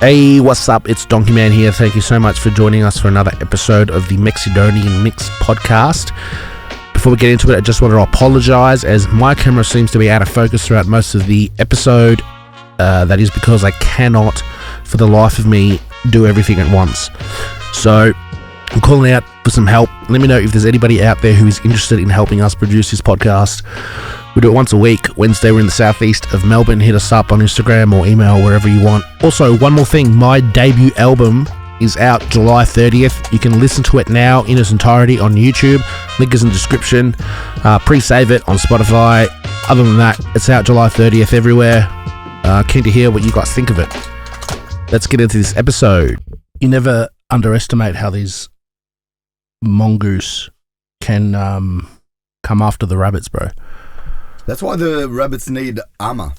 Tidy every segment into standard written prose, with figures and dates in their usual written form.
Hey, what's up? It's Donkeyman here. Thank you so much for joining us for another episode of the Mexidonian Mix podcast. Before we get into it, I just want to apologize as my camera seems to be out of focus throughout most of the episode. That is because I cannot, for the life of me, do everything at once. So I'm calling out for some help. Let me know if there's anybody out there who is interested in helping us produce this podcast. We do it once a week. Wednesday, we're in the southeast of Melbourne. Hit us up on Instagram or email, wherever you want. Also, one more thing. My debut album is out July 30th. You can listen to it now in its entirety on YouTube. Link is in the description. Pre-save it on Spotify. Other than that, it's out July 30th everywhere. Keen to hear what you guys think of it. Let's get into this episode. You never underestimate how these mongoose can come after the rabbits, bro. That's why the rabbits need armor.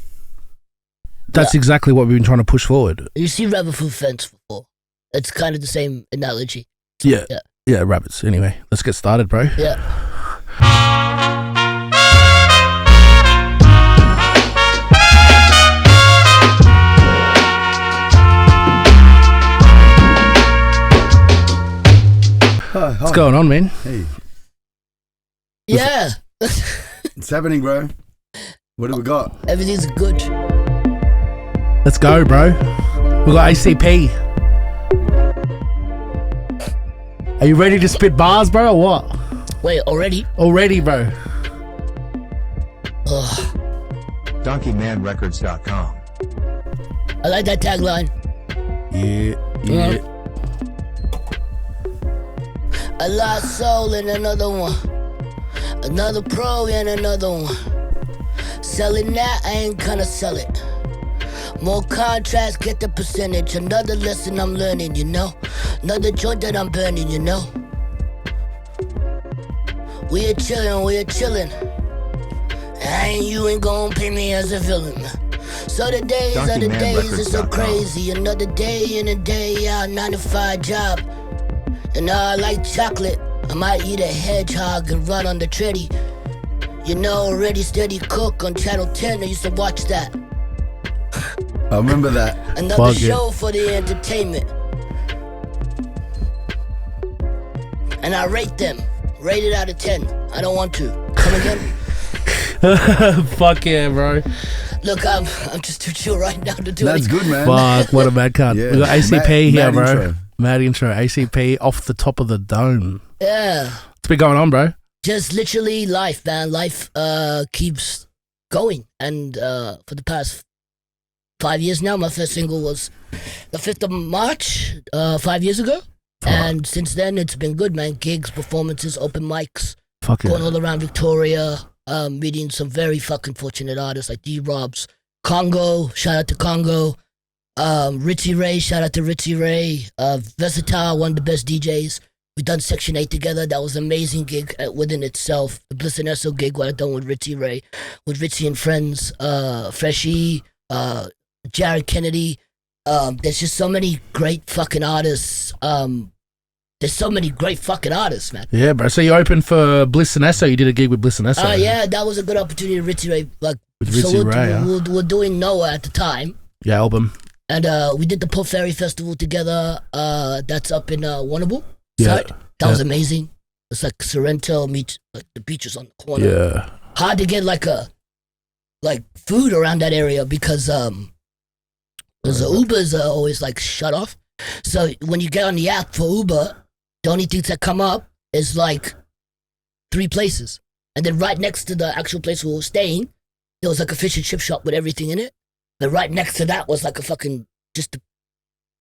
That's exactly what we've been trying to push forward. You see rabbit food fence before. It's kind of the same analogy. Yeah, rabbits. Anyway, let's get started, bro. Yeah. Hi. What's going on, man? Hey. Yeah. What's happening, bro? What do we got? Everything's good. Let's go, bro. We got ACP. Are you ready to spit bars, bro, or what? Wait, already? Already, bro. Ugh. Donkeymanrecords.com. I like that tagline. Yeah. A lost soul and another one. Another pro and another one. Selling that, I ain't gonna sell it. More contracts, get the percentage. Another lesson I'm learning, you know. Another joint that I'm burning, you know. We're chillin'. You ain't gon' pay me as a villain. So the days are the days, it's so crazy. Another day in a day out, 9 to 5 job. And I like chocolate. I might eat a hedgehog and run on the treadie. You know, Ready Steady Cook on Channel 10. I used to watch that. I remember that. Another show for the entertainment. And I rate them. Rated out of 10. I don't want to. Come again? Fuck yeah, bro. Look, I'm just too chill right now to do That's anything. good, man. Fuck, what a mad cunt. Yeah. We got ACP here, mad bro. intro. Mad intro. ACP off the top of the dome. Yeah. What's been going on, bro? Just literally life, man. Life keeps going. And for the past 5 years now, my first single was the 5th of March, 5 years ago. And since then, it's been good, man. Gigs, performances, open mics. Fuck yeah. Going all around Victoria, meeting some very fucking fortunate artists like D-Robs, Congo, shout out to Congo, Ritzy Ray, shout out to Ritzy Ray, Versatile, one of the best DJs. We done Section 8 together. That was an amazing gig within itself. The Bliss and Esso gig, what I done with Ritzy Ray, with Ritzy and Friends, Freshie, Jared Kennedy. There's just so many great fucking artists. There's so many great fucking artists, man. Yeah, bro. So you opened for Bliss and Esso. You did a gig with Bliss and Esso. Yeah, that was a good opportunity. Ritzy Ray, like, With Ritzy Ray, we're doing Noah at the time. Yeah, album. And we did the Port Ferry Festival together. That's up in Warrnambool. Yeah. That was amazing. It's like Sorrento meets like the beaches on the corner. Yeah. Hard to get like food around that area because the Ubers are always like shut off. So when you get on the app for Uber, the only things that come up is like 3 places. And then right next to the actual place we were staying, there was like a fish and chip shop with everything in it. But right next to that was like a fucking, just a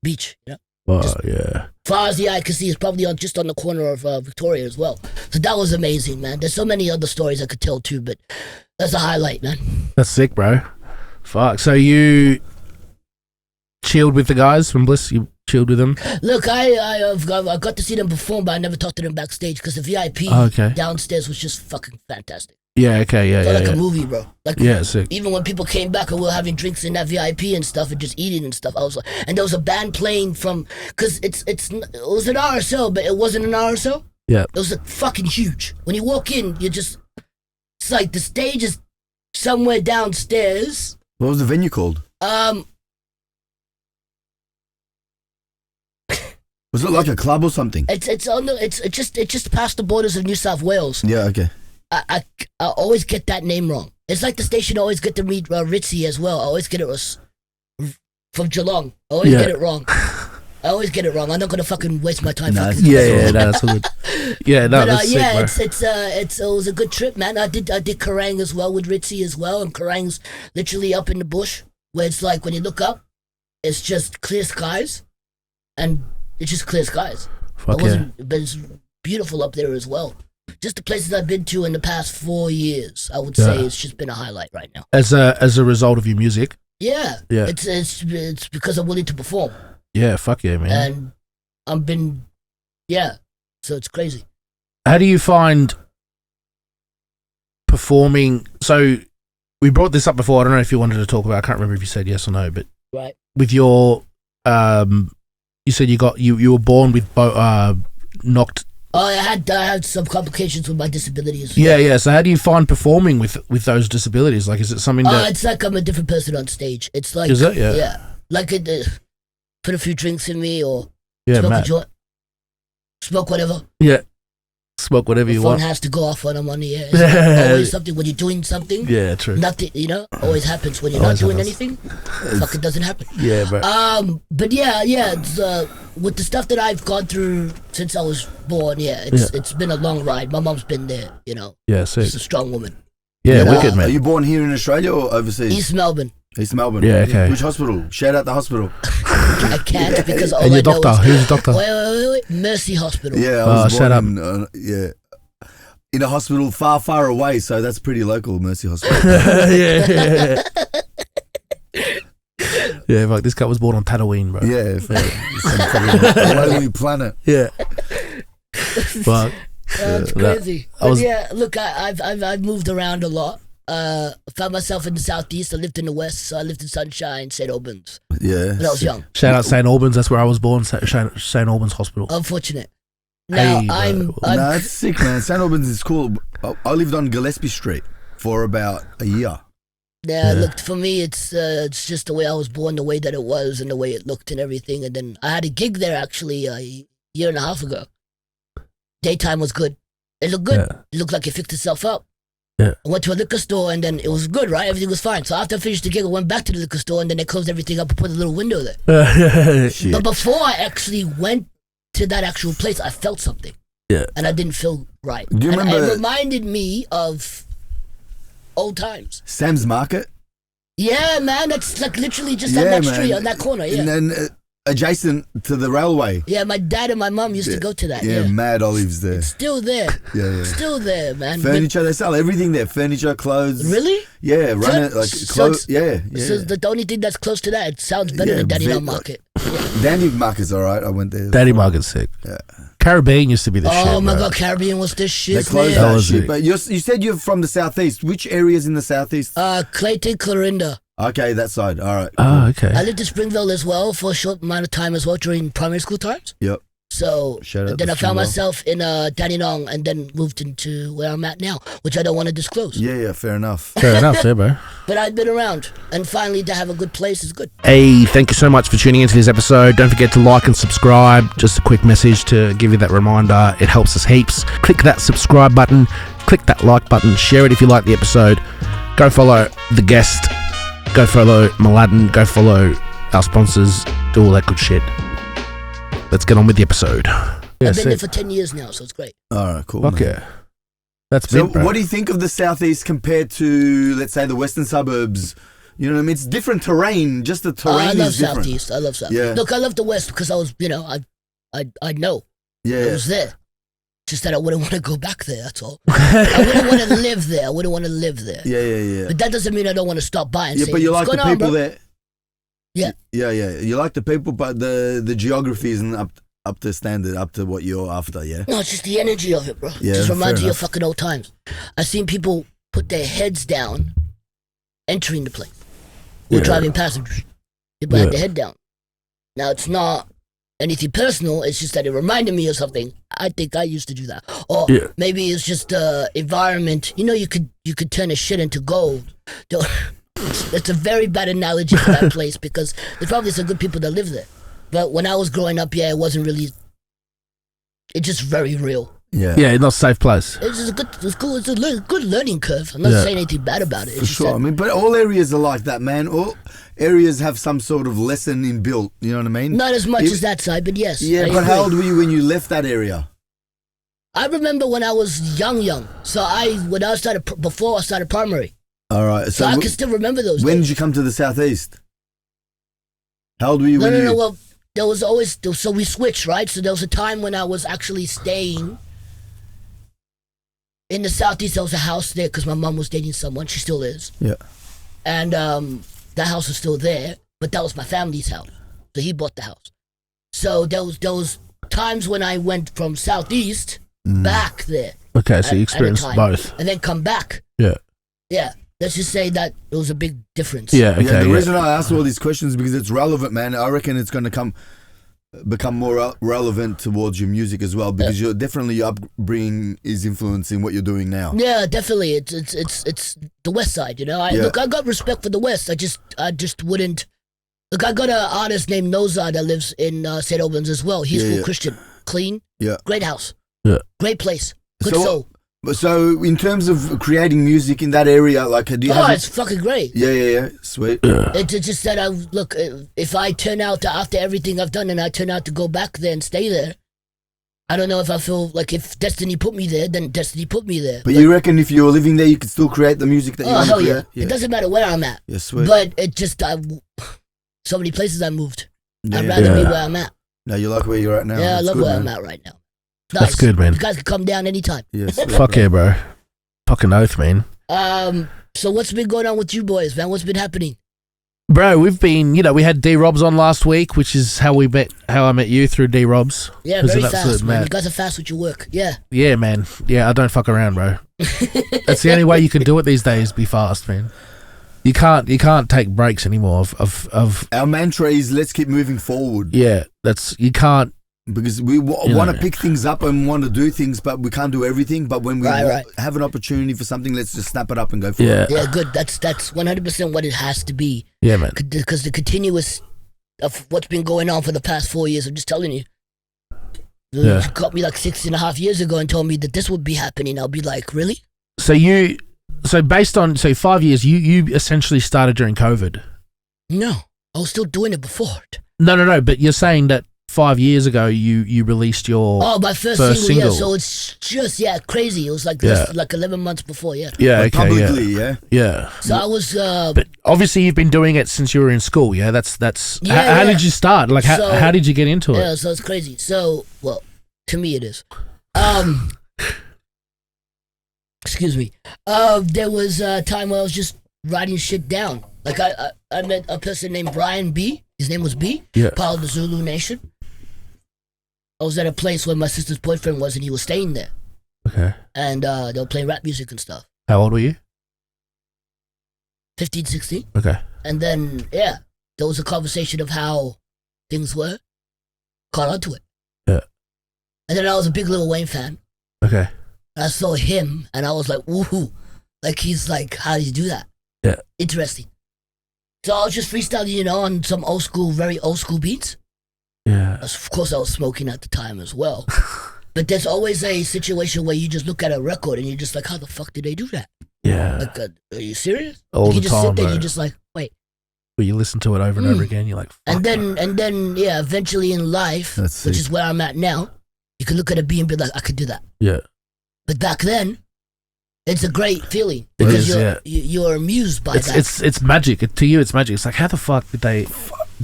beach, you know? Oh, yeah. Far as the eye can see, it's probably just on the corner of Victoria as well. So that was amazing, man. There's so many other stories I could tell too, but that's a highlight, man. That's sick, bro. Fuck. So you chilled with the guys from Bliss? You chilled with them? Look, I got to see them perform, but I never talked to them backstage because the VIP downstairs was just fucking fantastic. Yeah, okay, yeah, Felt like a movie, bro. Like, yeah, sick. Even when people came back and we were having drinks in that VIP and stuff and just eating and stuff, I was like, and there was a band playing from, because it was an RSL, but it wasn't an RSL. Yeah. It was like fucking huge. When you walk in, it's like the stage is somewhere downstairs. What was the venue called? Was it like a club or something? It just past the borders of New South Wales. Yeah, okay. I always get that name wrong. It's like the station I always get to meet Ritzy as well. I always get it from Geelong. I always get it wrong. I always get it wrong. I'm not gonna fucking waste my time. No, That's all good. Yeah, no, that's sick, bro. it was a good trip, man. I did Kerrang as well with Ritzy as well, and Kerrang's literally up in the bush where it's like when you look up, it's just clear skies, and it's just clear skies. Fuck yeah. But it's beautiful up there as well. Just the places I've been to in the past 4 years, I would say it's just been a highlight right now. As a result of your music. Yeah. Yeah. It's because I'm willing to perform. Yeah, fuck yeah, man. And so it's crazy. How do you find performing? So we brought this up before. I don't know if you wanted to talk about. I can't remember if you said yes or no. But right with your, you said you were born with knocked. Oh, I had some complications with my disabilities. Yeah. So how do you find performing with those disabilities? Like, is it something that? It's like I'm a different person on stage. It's like, is it? Yeah. Yeah. Like put a few drinks in me or smoke a joint, smoke whatever. Yeah. Smoke whatever you want. The phone has to go off when I'm on the air. It's always something when you're doing something. Yeah, true. Nothing, always happens when you're not doing anything. Fucking doesn't happen. Yeah, bro. But yeah. It's, with the stuff that I've gone through since I was born, it's been a long ride. My mom's been there, Yeah, sick. She's a strong woman. Yeah, wicked, man. Are you born here in Australia or overseas? East Melbourne. East Melbourne. Yeah, okay. Which hospital? Shout out the hospital. I can't because all and I your doctor? know is... Who's the doctor? Wait. Mercy Hospital. Yeah, I was shut up. In a hospital far, far away, so that's pretty local, Mercy Hospital. yeah. Yeah, like this guy was born on Tatooine, bro. Yeah, fair. Some lonely planet. Yeah. But it's crazy. Look, I've moved around a lot. Found myself in the southeast. I lived in the west, so I lived in Sunshine, St. Albans. Yeah. When I was young. Shout out St. Albans. That's where I was born. St. Albans Hospital. Unfortunate. Now I'm no, it's sick, man. St. Albans is cool. I lived on Gillespie Street for about a year. Yeah, look, for me, it's just the way I was born, the way that it was, and the way it looked and everything. And then I had a gig there actually a year and a half ago. Daytime was good. It looked good. Yeah. It looked like it fixed itself up. Yeah. I went to a liquor store and then it was good, right? Everything was fine. So after I finished the gig, I went back to the liquor store and then they closed everything up and put a little window there. Shit. But before I actually went to that actual place, I felt something. Yeah. And I didn't feel right. Do you remember? It reminded me of old times. Sam's Market? Yeah, man. That's like literally just on that street, on that corner. Yeah. And then adjacent to the railway. Yeah, my dad and my mum used to go to that. Yeah, Mad Olives there. It's still there. Yeah. Still there, man. Furniture, they sell everything there. Furniture, clothes. Really? Yeah, run it like clothes. Yeah. So the only thing that's close to that, it sounds better than Dandenong Market. Dandy Market's alright. I went there. Dandy Market's sick. Yeah. Caribbean used to be the shit. Oh my bro. god, Caribbean was the shit. They closed man. that shit. But you said you're from the southeast. Which areas in the southeast? Clayton, Clarinda. Okay, that side. All right. Oh, okay. I lived in Springville as well for a short amount of time as well during primary school times. Yep. So then I found myself in Dandenong and then moved into where I'm at now, which I don't want to disclose. Yeah, fair enough. Fair enough, yeah, bro. But I've been around, and finally to have a good place is good. Hey, thank you so much for tuning into this episode. Don't forget to like and subscribe. Just a quick message to give you that reminder. It helps us heaps. Click that subscribe button. Click that like button. Share it if you like the episode. Go follow the guest. Go follow Mladen. Go follow our sponsors. Do all that good shit. Let's get on with the episode. Yeah, I've been there for 10 years now, so it's great. All right, cool. Okay. That's So, big, bro. what do you think of the southeast compared to, let's say, the western suburbs? You know what I mean? It's different terrain. Just the terrain is different. Southeast. I love Southeast. Yeah. Look, I love the West because I was, I know. Yeah. I was there. Just that I wouldn't want to go back there, that's all. I wouldn't want to live there. I wouldn't want to live there. Yeah. But that doesn't mean I don't want to stop by and Yeah, say, but you like the people there. Yeah. Yeah. You like the people, but the geography isn't up to standard, up to what you're after, yeah? No, it's just the energy of it, bro. Yeah, just reminds fair you enough. of fucking old times. I've seen people put their heads down entering the place. We're driving passengers. People had their head down. Now, it's not anything personal. It's just that it reminded me of something. I think I used to do that. Or maybe it's just the environment. You know, you could turn a shit into gold. It's a very bad analogy for that place because there's probably some good people that live there. But when I was growing up, it wasn't really It's just very real. Yeah. Yeah, not a safe place. It's just a good, it's cool. It's a good learning curve. I'm not saying anything bad about it. For sure. I mean, but all areas are like that, man. All areas have some sort of lesson inbuilt. You know what I mean? Not as much as that side, but yes. Yeah, but how old were you when you left that area? I remember when I was young. So before I started primary. All right. So I can still remember those When days. did you come to the southeast? How old were you when you... No. Well, there was always... So we switched, right? So there was a time when I was actually staying in the southeast. There was a house there because my mom was dating someone. She still is. Yeah. And that house was still there, but that was my family's house. So he bought the house. So there was times when I went from southeast back there. Okay, so you experienced both. And then come back. Yeah. Yeah. Let's just say that there was a big difference. Yeah, okay. The reason I ask all these questions is because it's relevant, man. I reckon it's going to become more relevant towards your music as well, because your upbringing is influencing what you're doing now. Yeah, definitely. It's the West Side, you know. Look, I got respect for the West. I just wouldn't. Look, I got an artist named Nozar that lives in St. Albans as well. He's full Christian, clean, great house, great place, good soul. So in terms of creating music in that area, like, do you have... it's fucking great. Yeah, sweet. It's just that if I turn out to, after everything I've done and I turn out to go back there and stay there, I don't know if I feel like if destiny put me there, then destiny put me there. But you reckon if you were living there, you could still create the music that you want to create? Yeah. It doesn't matter where I'm at. Yeah, sweet. But it just, so many places I moved. I'd rather be where I'm at. No, you like where you're at now. Yeah, That's I love good, where man. I'm at right now. That's good, man. You guys can come down anytime. Yes. Fuck yeah, bro. Fucking oath, man. So what's been going on with you boys, man? What's been happening? Bro, we've been, we had D-Robs on last week, which is how I met you, through D-Robs. Yeah, very fast, man. You guys are fast with your work. Yeah. Yeah, man. Yeah, I don't fuck around, bro. That's the only way you can do it these days, be fast, man. You can't take breaks anymore of Our mantra is let's keep moving forward. Yeah, you can't. Because we want to pick things up and want to do things, but we can't do everything. But when we have an opportunity for something, let's just snap it up and go for it. Yeah, good. That's 100% what it has to be. Yeah, man. Because the continuous of what's been going on for the past 4 years, I'm just telling you. You caught me like 6.5 years ago and told me that this would be happening. I'll be like, really? So based on 5 years, you essentially started during COVID. No, I was still doing it before. No. But you're saying that 5 years ago you released your my first single. Yeah, so it's just crazy. It was like 11 months before. Yeah. Like publicly. Yeah. So I was. But obviously you've been doing it since you were in school. Yeah, that's. How did you start? Like how did you get into it? Yeah, so it's crazy. So to me it is. Excuse me. There was a time where I was just writing shit down. Like I met a person named Brian B. His name was B. Part of the Zulu Nation. I was at a place where my sister's boyfriend was, and he was staying there. Okay. And they were playing rap music and stuff. How old were you? 15, 16. Okay. And then there was a conversation of how things were. Caught onto it. Yeah. And then I was a big Lil Wayne fan. Okay. I saw him, and I was like, woohoo. Like, he's like, how do you do that? Yeah. Interesting. So I was just freestyling, on some very old school beats. Yeah. Of course, I was smoking at the time as well. But there's always a situation where you just look at a record and you're just like, how the fuck did they do that? Yeah. Like, are you serious? All you the just time, sit there, bro. you're just like, wait. But you listen to it over and over again, you're like, fuck. And then, eventually in life, which is where I'm at now, you can look at a beat and be like, I could do that. Yeah. But back then, it's a great feeling because you're amused by that. It's magic. To you, it's magic. It's like, how the fuck did they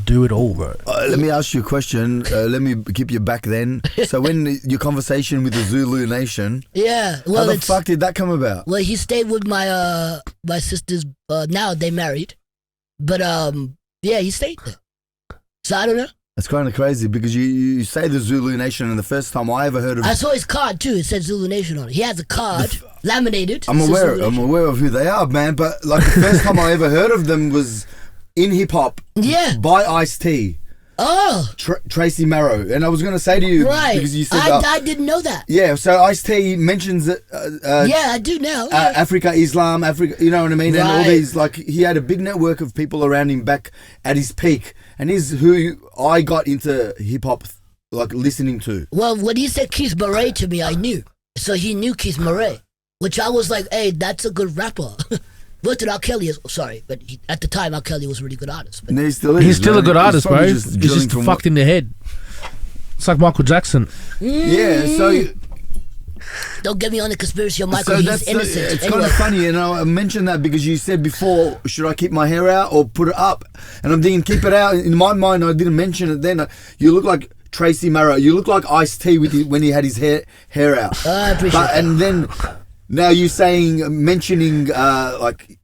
do it all, bro? Let me ask you a question. Let me keep you back then. So when your conversation with the Zulu Nation, how the fuck did that come about? Well, he stayed with my my sister's. Now they married, but he stayed there. So I don't know. It's kind of crazy because you say the Zulu Nation, and the first time I ever heard of... I saw his card too. It said Zulu Nation on it. He has a card laminated. I'm aware of who they are, man. But like the first time I ever heard of them was in hip hop. Yeah. By Ice-T. Oh. Tracy Marrow. And I was going to say to you, right? Because you said I didn't know that. Yeah. So Ice-T mentions I do now. Yeah. Africa, Islam, Africa. You know what I mean? Right. And all these, like, he had a big network of people around him back at his peak. And he's who I got into hip hop like listening to? Well, when he said Keith Murray to me, I knew. So he knew Keith Murray, which I was like, hey, that's a good rapper. What did R. Kelly is? Sorry, but at the time, R. Kelly was a really good artist. But No, he still is. He's still a good artist, bro. probably He's drilling just from fucked in the head. It's like Michael Jackson. Yeah, so don't get me on the conspiracy of Michael. He's innocent. It's kind of funny, and I mentioned that because you said before, should I keep my hair out or put it up? And I'm thinking, keep it out. In my mind, I didn't mention it then. You look like Tracy Marrow. You look like Ice-T when he had his hair out. I appreciate that. And then now you mentioning like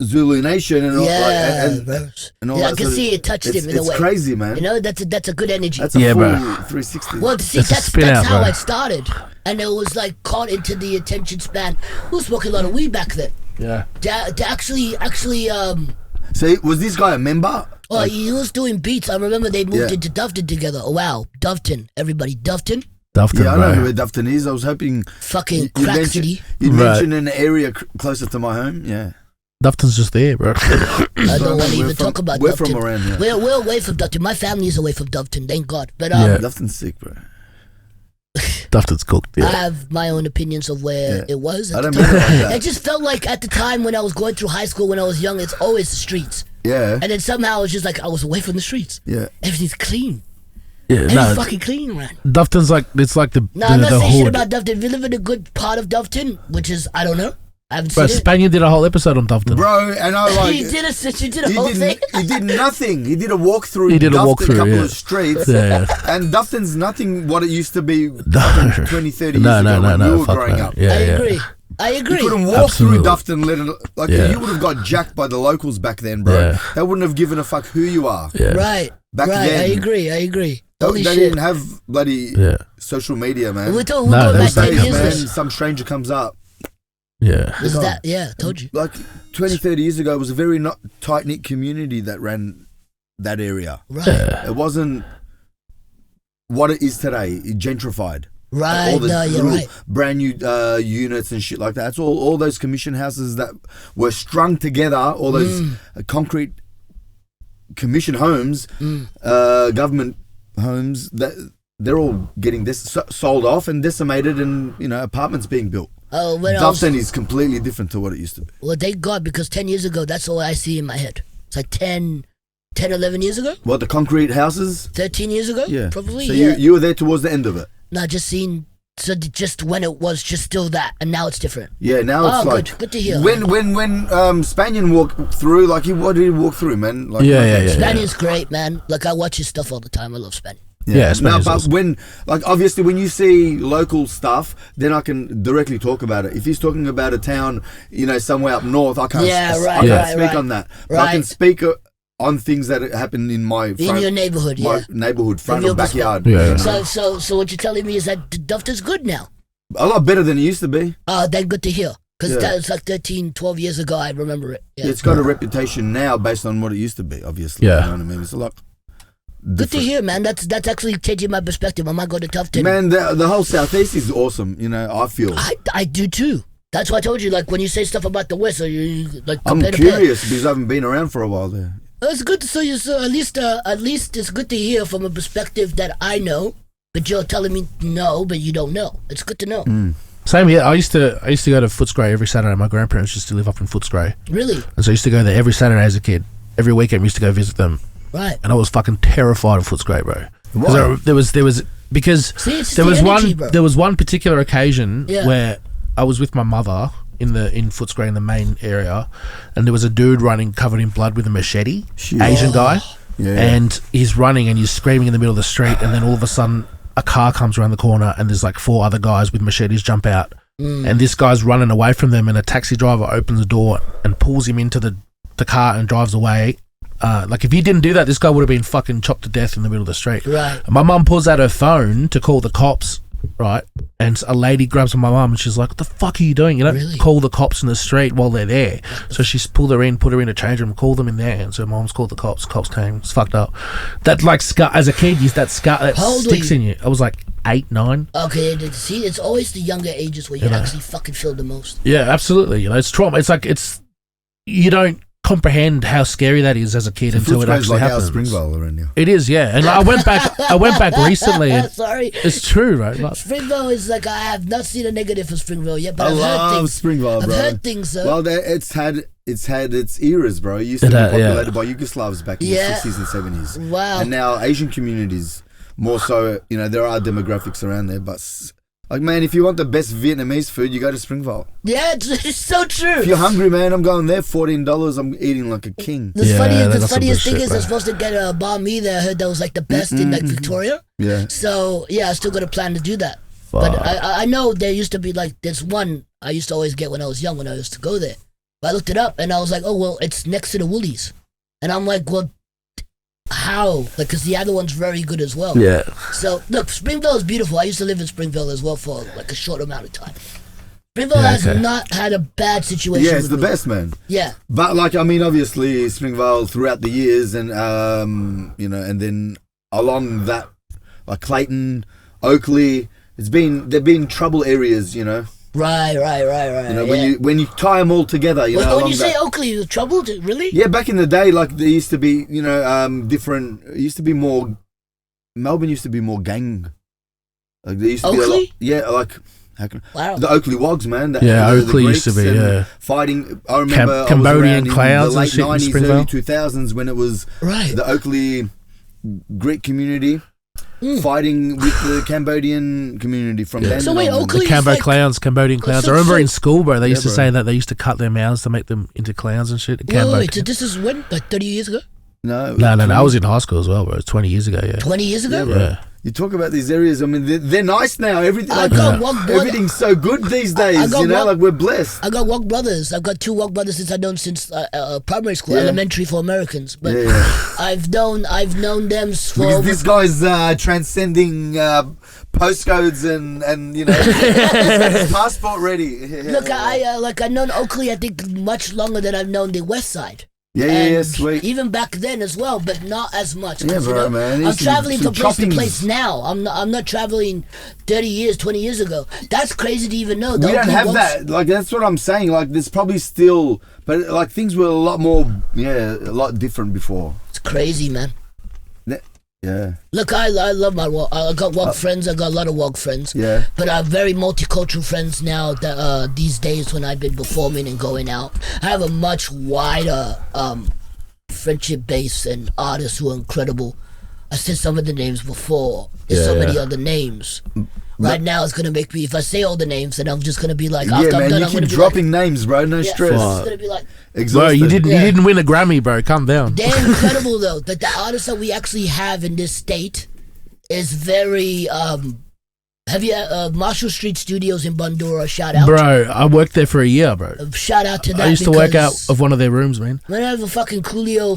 Zulu Nation and all, bro. and all Yeah, that I can sort see it touched him in a way. It's crazy, man. You know, that's a good energy. That's a full bro. 360. Well, see, That's a that's spin out, how bro. I started, and it was like caught into the attention span. We were smoking a lot of weed back then. Yeah. To actually, So was this guy a member? oh, he was doing beats. I remember they moved Yeah. into Dufton together. Oh wow, Dufton, everybody, Dufton, Dufton, Yeah, I bro. know where Dufton is. I was hoping fucking crack city. you Right. mentioned an area closer to my home. Yeah. Dufton's just there, bro. I don't want to even talk about We're Dufton. from around here. We're away from Dufton. My family is away from Dufton, thank God. But Yeah. Dufton's sick, bro. Dufton's cooked, I yeah. have my own opinions of where Yeah. it was. I At the don't time. mean it like that. It just felt like at the time when I was going through high school, when I was young, it's always the streets. Yeah. And then somehow it's just like I was away from the streets. Yeah. Everything's clean. Yeah, Everything's no, fucking clean, man. Dufton's like, it's like the, No, I'm not the saying shit hood. about Dufton. If you live in a good part of Dufton, which is, I don't know. I haven't Bro, seen it. Spaniard did a whole episode on Dufton. Bro, and I like. You did a whole thing. He did nothing. He did a walkthrough. He did a Dufton, walkthrough, couple yeah. of streets. Yeah. And Dufton's nothing what it used to be No. 20, 30 years No, ago when we were fuck growing no. up. Yeah, I yeah. agree. I You agree. couldn't walk Absolutely. through Dufton, like Yeah. you would have got jacked by the locals back then, bro. Yeah. They wouldn't have given a fuck who you are. Yeah. Right. Back right. then. I agree. They Holy they shit. didn't have bloody Yeah. social media, man. We're No, going back that's 10 Days, years. man, ago. some stranger comes up. Yeah. Is that? Yeah, told you. Like 20, 30 years ago, it was a very not tight-knit community that ran that area. Right. It wasn't what it is today, gentrified. Right. All the No, you're little right. brand new units and shit like that. It's all those commission houses that were strung together, all those concrete commission homes, government homes, that they're all getting sold off and decimated, and apartments being built. Oh, when I was, Dufton is completely different to what it used to be. well, thank God, because 10 years ago, that's all I see in my head. It's like 10, 11 years ago? What, the concrete houses? 13 years ago? Yeah. Probably, So yeah. you were there towards the end of it. No, just when it was just still that, and now it's different. Yeah, now it's Oh, like good to hear. when Spanian walked through, like what did he walk through, man? Like, Yeah. Spaniard's great, man. Like, I watch his stuff all the time. I love Spaniard. Yeah, no, Spaniard's but awesome. obviously when you see local stuff, then I can directly talk about it. If he's talking about a town, somewhere up north, I can't. Yeah, right, I can't right, speak right. on that. But I can Right. speak on things that happen in my your neighborhood, my yeah. neighborhood, front your or backyard. Yeah. So what you're telling me is that Dufton's good now? A lot better than it used to be. That's good to hear. Because Yeah. that was like 13, 12 years ago. I remember it. Yeah. It's got a reputation now based on what it used to be. Obviously, Yeah. You know what I mean? It's a lot. Good to different. hear, man. That's actually changing my perspective. I might go to Tufton. Man, the whole southeast is awesome. I feel. I do too. That's why I told you, like, when you say stuff about the West, you like I'm compare to curious because I haven't been around for a while there. It's good. So at least it's good to hear from a perspective that I know, but you're telling me no, but you don't know. It's good to know. Same here. I used to go to Footscray every Saturday. My grandparents used to live up in Footscray. Really? And so I used to go there every Saturday as a kid. Every weekend we used to go visit them. Right. And I was fucking terrified of Footscray, bro. Why? There was because See, it's there the was energy, bro. there was one particular occasion Yeah. where I was with my mother in Footscray in the main area, and there was a dude running covered in blood with a machete, Shit. Asian guy, Yeah. and he's running and he's screaming in the middle of the street, and then all of a sudden a car comes around the corner and there's like 4 other guys with machetes jump out, and this guy's running away from them, and a taxi driver opens the door and pulls him into the car and drives away. Like if he didn't do that, this guy would have been fucking chopped to death in the middle of the street. Right. My mum pulls out her phone to call the cops, right? And a lady grabs my mum and she's like, "What the fuck are you doing? You don't Really? call the cops in the street while they're there." So she's pulled her in, put her in a change room, called them in there, and so mom's called the cops. Cops came. It's fucked up. That like scar as a kid, that scar that How old were sticks you? in you. I was like 8, 9. Okay, see, it's always the younger ages where you actually fucking feel the most. Yeah, absolutely. It's trauma. It's like you don't comprehend how scary that is as a kid until it actually like happens. Our Springvale around here. It is, yeah. And I went back recently. And Sorry. it's true, right? Like, Springvale is like, I have not seen a negative for Springvale yet, but I I've heard love things. Springvale, bro. I've heard things, though. Well, it's had its eras, bro. It used to be populated by Yugoslavs back in the 60s and 70s. Wow. And now Asian communities, more so, there are demographics around there, but like, man, if you want the best Vietnamese food, you go to Springvale. Yeah, it's so true. If you're hungry, man, I'm going there. $14, I'm eating like a king. The funniest thing is, I'm supposed to get a banh mi there. I heard that was like the best in like Victoria. Yeah. So yeah, I still got a plan to do that. But I know there used to be like this one I used to always get when I was young when I used to go there. But I looked it up and I was like, oh well, it's next to the Woolies, and I'm like, well, how? Like, because the other one's very good as well. yeah. So look, Springvale is beautiful. I used to live in Springvale as well for like a short amount of time. Springvale has not had a bad situation. Yeah, it's with the me. best, man. Yeah. But like, I mean, obviously Springvale throughout the years, and and then along that, like Clayton, Oakley, they've been trouble areas, Right. When you tie them all together, When you say Oakley, you troubled, really? Yeah, back in the day, like there used to be, different. It used to be more. Melbourne used to be more gang. Like there used to Oakley? be like Wow. the Oakley Wogs, man. Oakley used to be fighting. I remember Cambodian clowns in the and late shit in 90s, Springvale. early 2000s when it was the Oakley Greek community. Fighting with the Cambodian community from then. So wait, Oakley the is Cambodian clowns. So- I remember so- in school, bro, they used to bro. say that they used to cut their mouths to make them into clowns and shit. Wait, so this is when? Like 30 years ago? No, No, I was in high school as well, bro. It was 20 years ago, yeah. 20 years ago? Yeah, bro. Yeah. You talk about these areas. I mean, they're nice now. Everything, I got one brother. everything's so good these days. got one- Like we're blessed. I got Wog brothers. I've got two Wog brothers since I've known since primary school, elementary for Americans. But I've known them for Because this guy's transcending postcodes and he's got his passport ready. Look, I've known Oakley, I think, much longer than I've known the West Side. Yeah, sweet. Even back then as well, but not as much. Yeah, bro, man. I'm traveling some from place to choppings. place now. I'm not traveling 30 years, 20 years ago. That's crazy to even know. We don't have that. Like that's what I'm saying. Like there's probably still, but like things were a lot more, a lot different before. It's crazy, man. Yeah. Look, I love my Wog. I got Wog friends. I got a lot of Wog friends. Yeah. But I have very multicultural friends now. That these days when I've been performing and going out, I have a much wider friendship base and artists who are incredible. I said some of the names before. There's so many other names. Right now, it's gonna make me. If I say all the names, then I'm just gonna be like, after I'm man. done, You I'm gonna keep be dropping names, bro. No stress. It's gonna be like, Bro, Exhausted. you didn't win a Grammy, bro. Calm down. they're incredible though. That the artists that we actually have in this state is very. Have you Marshall Street Studios in Bandura? Shout out, Bro, I worked there for a year, bro. Shout out to that. I used to work out because of one of their rooms, man. when I have a fucking Coolio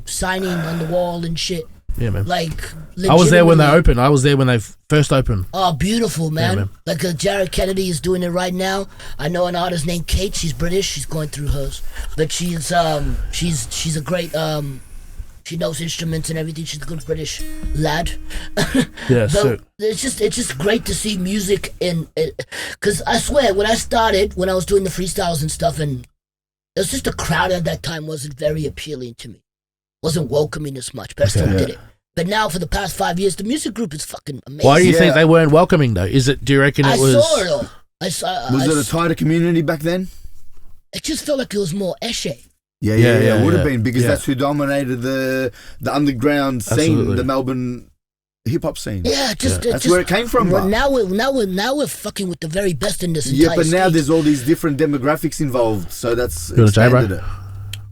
signing on the wall and shit. Yeah, man. Like I was there when they legitimately. opened. I was there when they first opened. Oh, beautiful, man. man. Like Jared Kennedy is doing it right now. I know an artist named Kate. She's British. She's going through hers, but she's a great she knows instruments and everything. She's a good British lad. Yeah, But so it's just great to see music in it. Cause I swear when I started, when I was doing the freestyles and stuff, and it was just the crowd at that time wasn't very appealing to me. Wasn't welcoming as much, but I still did it. But now for the past 5 years, the music group is fucking amazing. why do you think they weren't welcoming though? Do you reckon I it was? saw it all. Was it a tighter community back then? It just felt like it was more eshe. Yeah, it would have been because that's who dominated the underground scene, Absolutely. the Melbourne hip hop scene. Yeah, That's where it came from. Well, bro. now we're fucking with the very best in this Yeah, entire but now state. there's all these different demographics involved, so that's You want a J, bro? expanded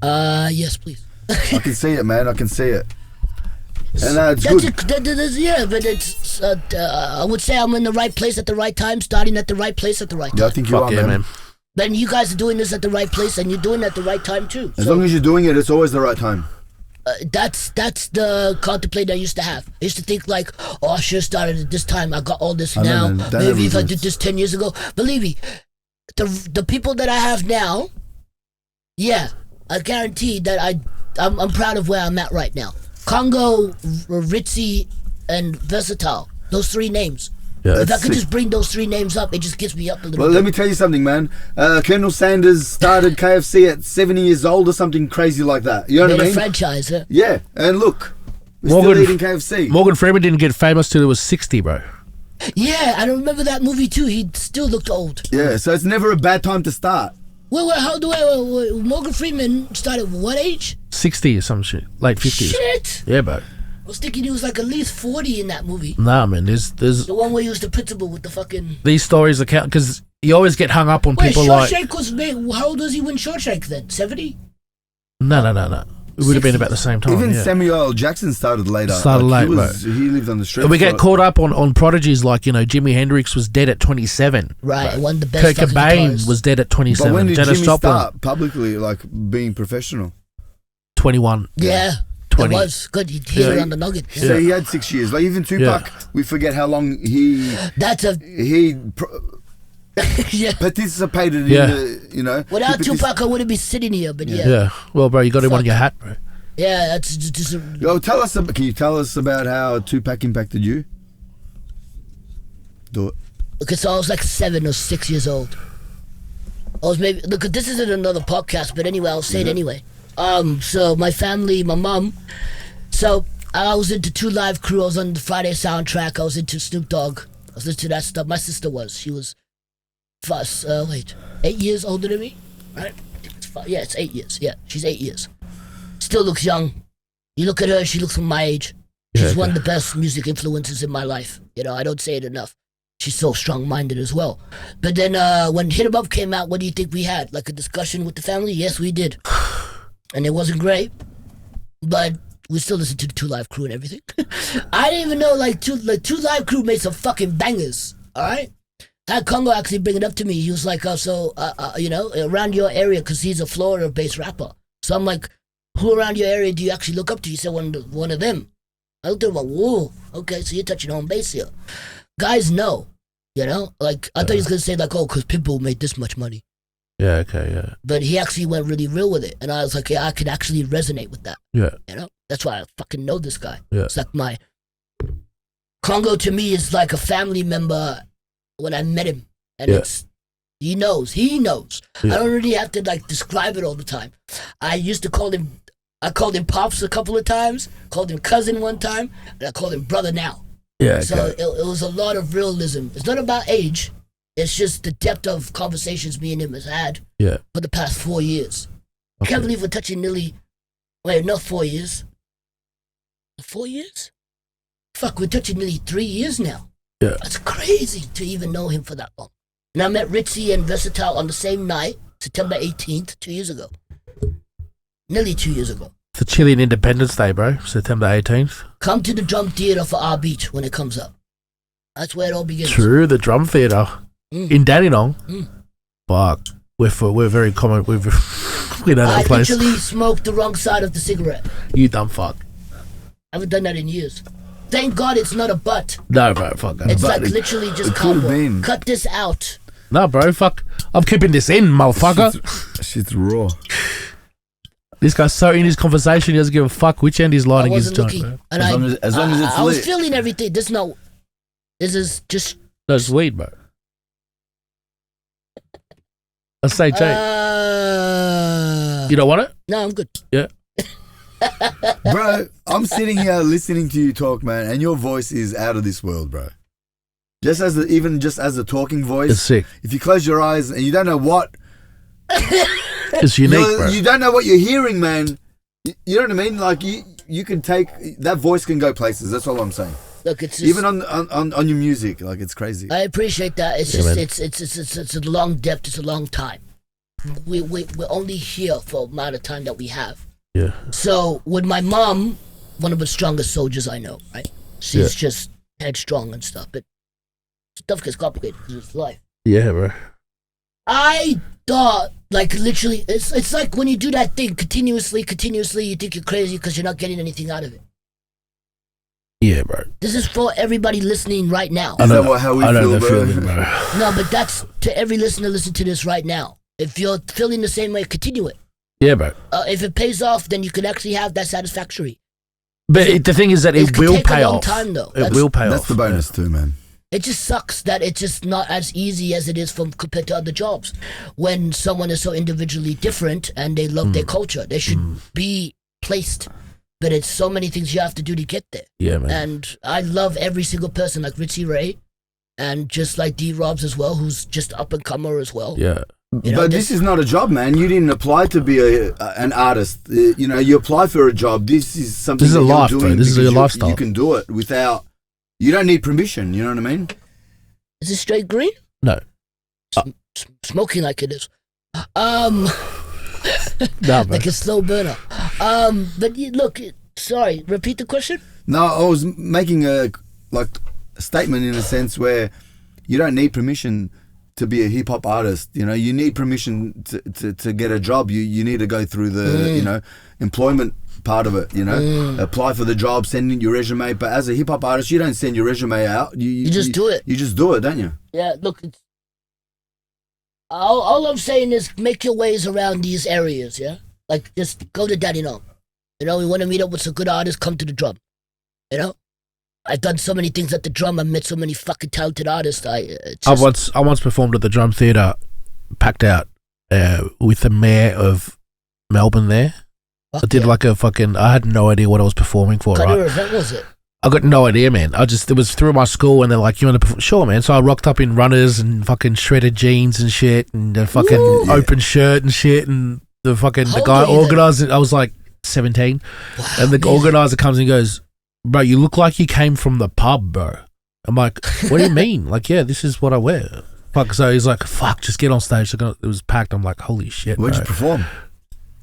it. Yes, please. I can see it, man. I can see it. And it's That's good. yeah, but it's. I would say I'm in the right place at the right time, starting at the right place at the right Yeah, I time. think you Fuck are, yeah, man. man. Then you guys are doing this at the right place, and you're doing it at the right time too. As So, long as you're doing it, it's always the right time. that's the contemplate I used to have. I used to think like, oh, I should have started at this time. I got all this I know, now. man. That Maybe never if I did exists. this 10 years ago. Believe me, the people that I have now, yeah, I guarantee that I'm proud of where I'm at right now. Congo, Ritzy, and Versatile. Those three names. Yeah. If I could just bring those 3 names up, it just gets me up a little Well, bit. let me tell you something, man. Colonel Sanders started KFC at 70 years old or something crazy like that. You know what I Made a mean? franchise, huh? Yeah, and look, we're still eating KFC. Morgan Freeman didn't get famous till he was 60, bro. Yeah, I remember that movie too. He still looked old. Yeah, so it's never a bad time to start. How do Morgan Freeman started what age? 60 or some shit. Late 50s. Shit! Yeah, bro. I was thinking he was like at least 40 in that movie. Nah, man, there's The one where he was the principal with the fucking... these stories account because you always get hung up on Wait, people like... Shawshank was made... How old was he when Shawshank then? 70? No. It would have been about the same time. Even yeah. Samuel L. Jackson started later. Started late, He lived on the street. We get caught up on prodigies like, Jimi Hendrix was dead at 27. Right, one of the best Kurt fucking Cobain guitarists. was dead at 27. But when did Janis Jimmy Joplin, start publicly, like being professional? 21. Yeah, 20. it was. Good, he hit it on the nugget. Yeah. So he had 6 years. Like even Tupac, we forget how long he That's a... yeah. participated Yeah. in the, Without he Tupac, I wouldn't be sitting here, but yeah. Yeah. Well, bro, you got him on Fuck. your hat, bro. Yeah, that's just a... Yo, can you tell us about how Tupac impacted you? Do it. Okay, so I was like 7 or 6 years old. I was maybe... Look, this isn't another podcast, but anyway, I'll say it anyway. So my family, my mom... So I was into 2 Live Crew. I was on the Friday soundtrack. I was into Snoop Dogg. I was into that stuff. My sister was. She was... 8 years older than me, right? Yeah, it's 8 years. Yeah, she's 8 years. Still looks young. You look at her, she looks from my age. She's one of the best music influences in my life. I don't say it enough. She's so strong-minded as well. But then when Hit 'Em Up came out, what do you think we had? Like a discussion with the family? Yes, we did. And it wasn't great, but we still listened to the 2 Live Crew and everything. I didn't even know, two Live Crew made some fucking bangers, all right? I had Congo actually bring it up to me. He was like, around your area, because he's a Florida-based rapper. So I'm like, who around your area do you actually look up to? He said one of them. I looked at him like, whoa, okay, so you're touching home base here. Guys know, like, I thought he was going to say like, oh, because Pitbull made this much money. Yeah, okay, yeah. But he actually went really real with it. And I was like, yeah, I could actually resonate with that. Yeah. That's why I fucking know this guy. Yeah. It's like Congo to me is like a family member when I met him. And he knows. Yeah. I don't really have to like describe it all the time. I used to call him Pops a couple of times, called him cousin one time, and I called him brother now. Yeah, okay. So it was a lot of realism. It's not about age. It's just the depth of conversations me and him has had for the past 4 years. I can't believe we're touching nearly... Wait, not 4 years. 4 years? Fuck, we're touching nearly 3 years now. Yeah. That's crazy to even know him for that long. And I met Ritzy and Versatile on the same night, September 18th, 2 years ago. Nearly 2 years ago. It's a Chilean Independence Day, bro. September 18th. Come to the Drum Theater for our beach when it comes up. That's where it all begins. True, the Drum Theater. In Dandenong. Fuck. We're very common. We know that place. I literally smoked the wrong side of the cigarette. You dumb fuck. I haven't done that in years. Thank God it's not a butt. No, bro, fuck that. It's like literally just cardboard. Cut this out. No, bro, fuck. I'm keeping this in, motherfucker. Shit's raw. This guy's so in his conversation, he doesn't give a fuck which end he's lighting his joint, bro. And as long as it's I was lit. feeling everything. This is just... No, it's weed, bro. Let's say, Jay. You don't want it? No, I'm good. Yeah. Bro, I'm sitting here listening to you talk, man, and your voice is out of this world, bro. Even just as a talking voice. It's sick. If you close your eyes and you don't know what... It's unique, bro. You don't know what you're hearing, man. You know what I mean? Like, you can take... That voice can go places. That's all I'm saying. Look, it's just, even on your music, like, it's crazy. I appreciate that. It's just it's a long depth. It's a long time. We're only here for the amount of time that we have. Yeah. So with my mom, one of the strongest soldiers I know, right? She's just headstrong and stuff, but stuff gets complicated because it's life. Yeah, bro. I thought, like, literally, it's like when you do that thing continuously, you think you're crazy because you're not getting anything out of it. Yeah, bro. This is for everybody listening right now. Is that how we feel, bro? No, but that's to every listener listen to this right now. If you're feeling the same way, continue it. Yeah, bro. If it pays off, then you can actually have that satisfactory. But the thing is that it will pay off. Time, though. It will pay off. That's the bonus too, man. It just sucks that it's just not as easy as it is from compared to other jobs. When someone is so individually different and they love their culture, they should be placed. But it's so many things you have to do to get there. Yeah, man. And I love every single person, like Ritzy Ray, and just like D-Robs as well, who's just up and comer as well. Yeah. You know, But this is not a job, man. You didn't apply to be an artist. You know, you apply for a job. This is something. This is that a you're life, doing bro. This is because your lifestyle. You can do it without. You don't need permission. You know what I mean? Is it straight green? No. Smoking like it is. Nah, bro. Like a slow burner. But look, sorry, repeat the question? No, I was making a statement in a sense where you don't need permission to be a hip hop artist. You know, you need permission to get a job. You need to go through the employment part of it. You know, apply for the job, send in your resume. But as a hip hop artist, you don't send your resume out. You just do it. You just do it, don't you? Yeah, look, all I'm saying is make your ways around these areas, yeah? Like, just go to Daddy No. You know, we want to meet up with some good artists, come to the drum. You know? I've done so many things at the drum. I've met so many fucking talented artists. I once performed at the Drum Theatre, packed out, with the mayor of Melbourne there. I did like a fucking, I had no idea what I was performing for, What kind right? of event was it? I got no idea, man. It was through my school, and they're like, "You want to perform?" Sure, man. So I rocked up in runners and fucking shredded jeans and shit, and a fucking open shirt and shit, and the guy organizer. I was like 17, and the organizer comes and goes, "Bro, you look like you came from the pub, bro." I'm like, "What do you mean?" Like, yeah, this is what I wear. Fuck. So he's like, "Fuck, just get on stage." It was packed. I'm like, "Holy shit!" Where'd bro. you perform?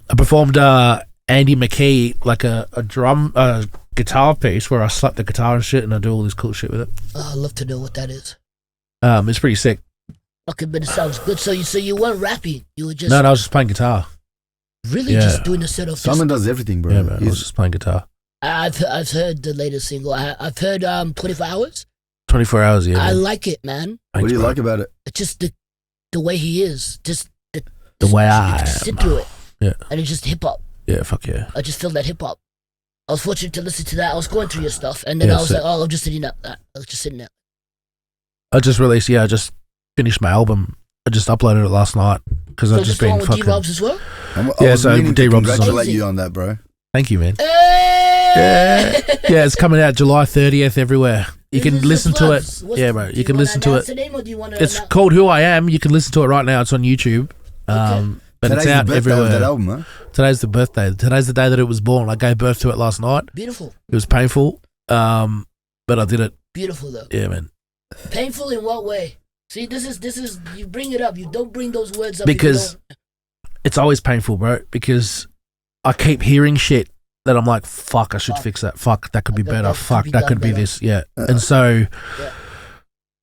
I performed Andy McKee, like a drum guitar piece where I slap the guitar and shit, and I do all this cool shit with it. Oh, I'd love to know what that is. It's pretty sick. Okay, but it sounds good. So you weren't rapping. You were just No, I was just playing guitar. really just doing a set of. Simon does everything, bro. Yeah, man. I was just playing guitar. I've heard the latest single. I've heard 24 Hours. 24 hours, yeah. I Man. like it, man. What do you like about it? It's just the way he is. Just The way I just sit am. through it. Yeah. And it's just hip hop. Yeah, fuck yeah. I just feel that hip hop. I was fortunate to listen to that. I was going through your stuff, and then Yeah, I was sick. like, "Oh, I'm just sitting there. I was just sitting there." I just finished my album. I just uploaded it last night because I've just been with fucking. D-Robs as well. I was so meaning to D-Rob's is on it. congratulate you on that, bro. Thank you, man. Hey! Yeah, it's coming out July 30th everywhere. You can listen to it. Yeah, bro. You can listen to it. It's called Who I Am. You can listen to it right now. It's on YouTube. But Today's it's out the birthday everywhere. of that album, huh? Today's the birthday. Today's the day that it was born. I gave birth to it last night. Beautiful. It was painful, but I did it. Beautiful though. Yeah, man. Painful in what way? See, this is you bring it up. You don't bring those words up Because it's always painful, bro. Because I keep hearing shit that I'm like, fuck, I should fix that. Fuck, that could be better. Fuck, that could be this. Yeah. And so,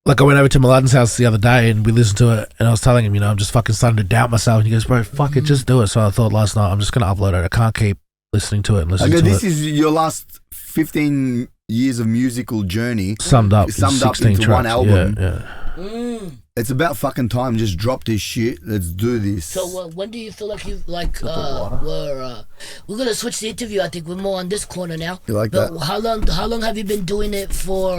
like, I went over to Mladen's house the other day and we listened to it, and I was telling him, I'm just fucking starting to doubt myself. And he goes, bro, fuck it, just do it. So I thought last night, I'm just going to upload it. I can't keep listening to it and listening to this it. is your last 15 years of musical journey Summed up into 16 one tracks. album. Yeah. It's about fucking time. Just drop this shit. Let's do this. So when do you feel like you we're gonna switch the interview? I think we're more on this corner now. You like but that? How long have you been doing it for?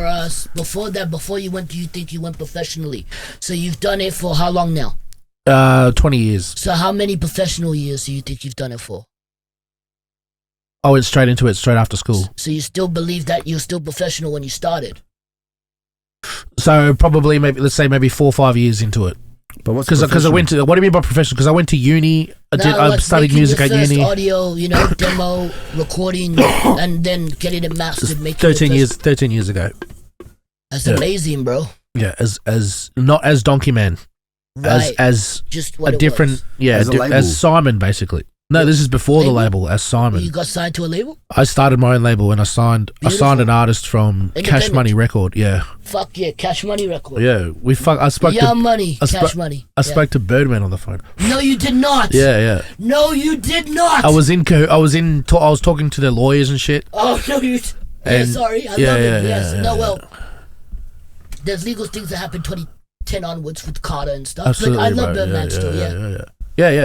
Before that, before you went, do you think you went professionally? So you've done it for how long now? 20 years. So how many professional years do you think you've done it for? I went straight into it, straight after school. So you still believe that you're still professional when you started? So probably let's say 4 or 5 years into it. But what's Because I went to, what do you mean by professional? Because I went to uni. I studied music at uni. Audio, demo, recording, and then getting it mastered. 13 years ago. That's amazing, bro. Yeah, as not as Donkeyman, Right. as Just what a it different, was. As a label. as Simon basically. No, this is before the label. As Simon, You got signed to a label? I started my own label and I signed an artist from Cash Independent. Money Record. Yeah, Fuck yeah, Cash Money Record. yeah. I spoke Yeah, to money, Cash Money. I spoke to Birdman on the phone. No, you did not. Yeah. No, you did not. I was talking to their lawyers and shit. Oh no, you. And- sorry, I love it. Yes, there's legal things that happened 2010 onwards with Carter and stuff. Absolutely, but I love bro. Birdman still.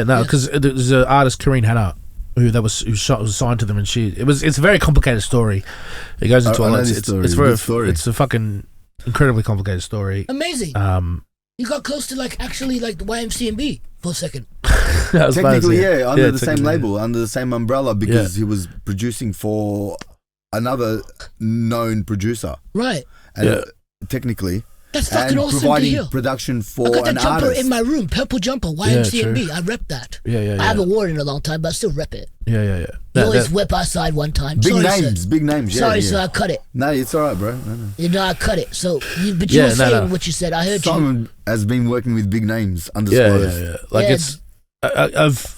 No, because there's an artist, Kareen Hanna, who was signed to them, and it's a very complicated story. It goes into I all know that. this story. It's Good story. it's a fucking incredibly complicated story. Amazing. You got close to actually the YMCMB for a second. Technically, yeah, under the same label, under the same umbrella, because he was producing for another known producer. Right. And technically. That's fucking awesome providing to hear. production for I got that an jumper artist. in my room, purple jumper, YMCMB. I rep that. Yeah. I haven't worn it in a long time, but I still rep it. Yeah. You always whip outside one time. Big Sorry, names, sir. big names. Yeah, Sorry, sir, I cut it. No, it's all right, bro. No. You know, I cut it. So, but you were saying what you said. I heard Simon has been working with big names, undisclosed. Yeah. It's, I've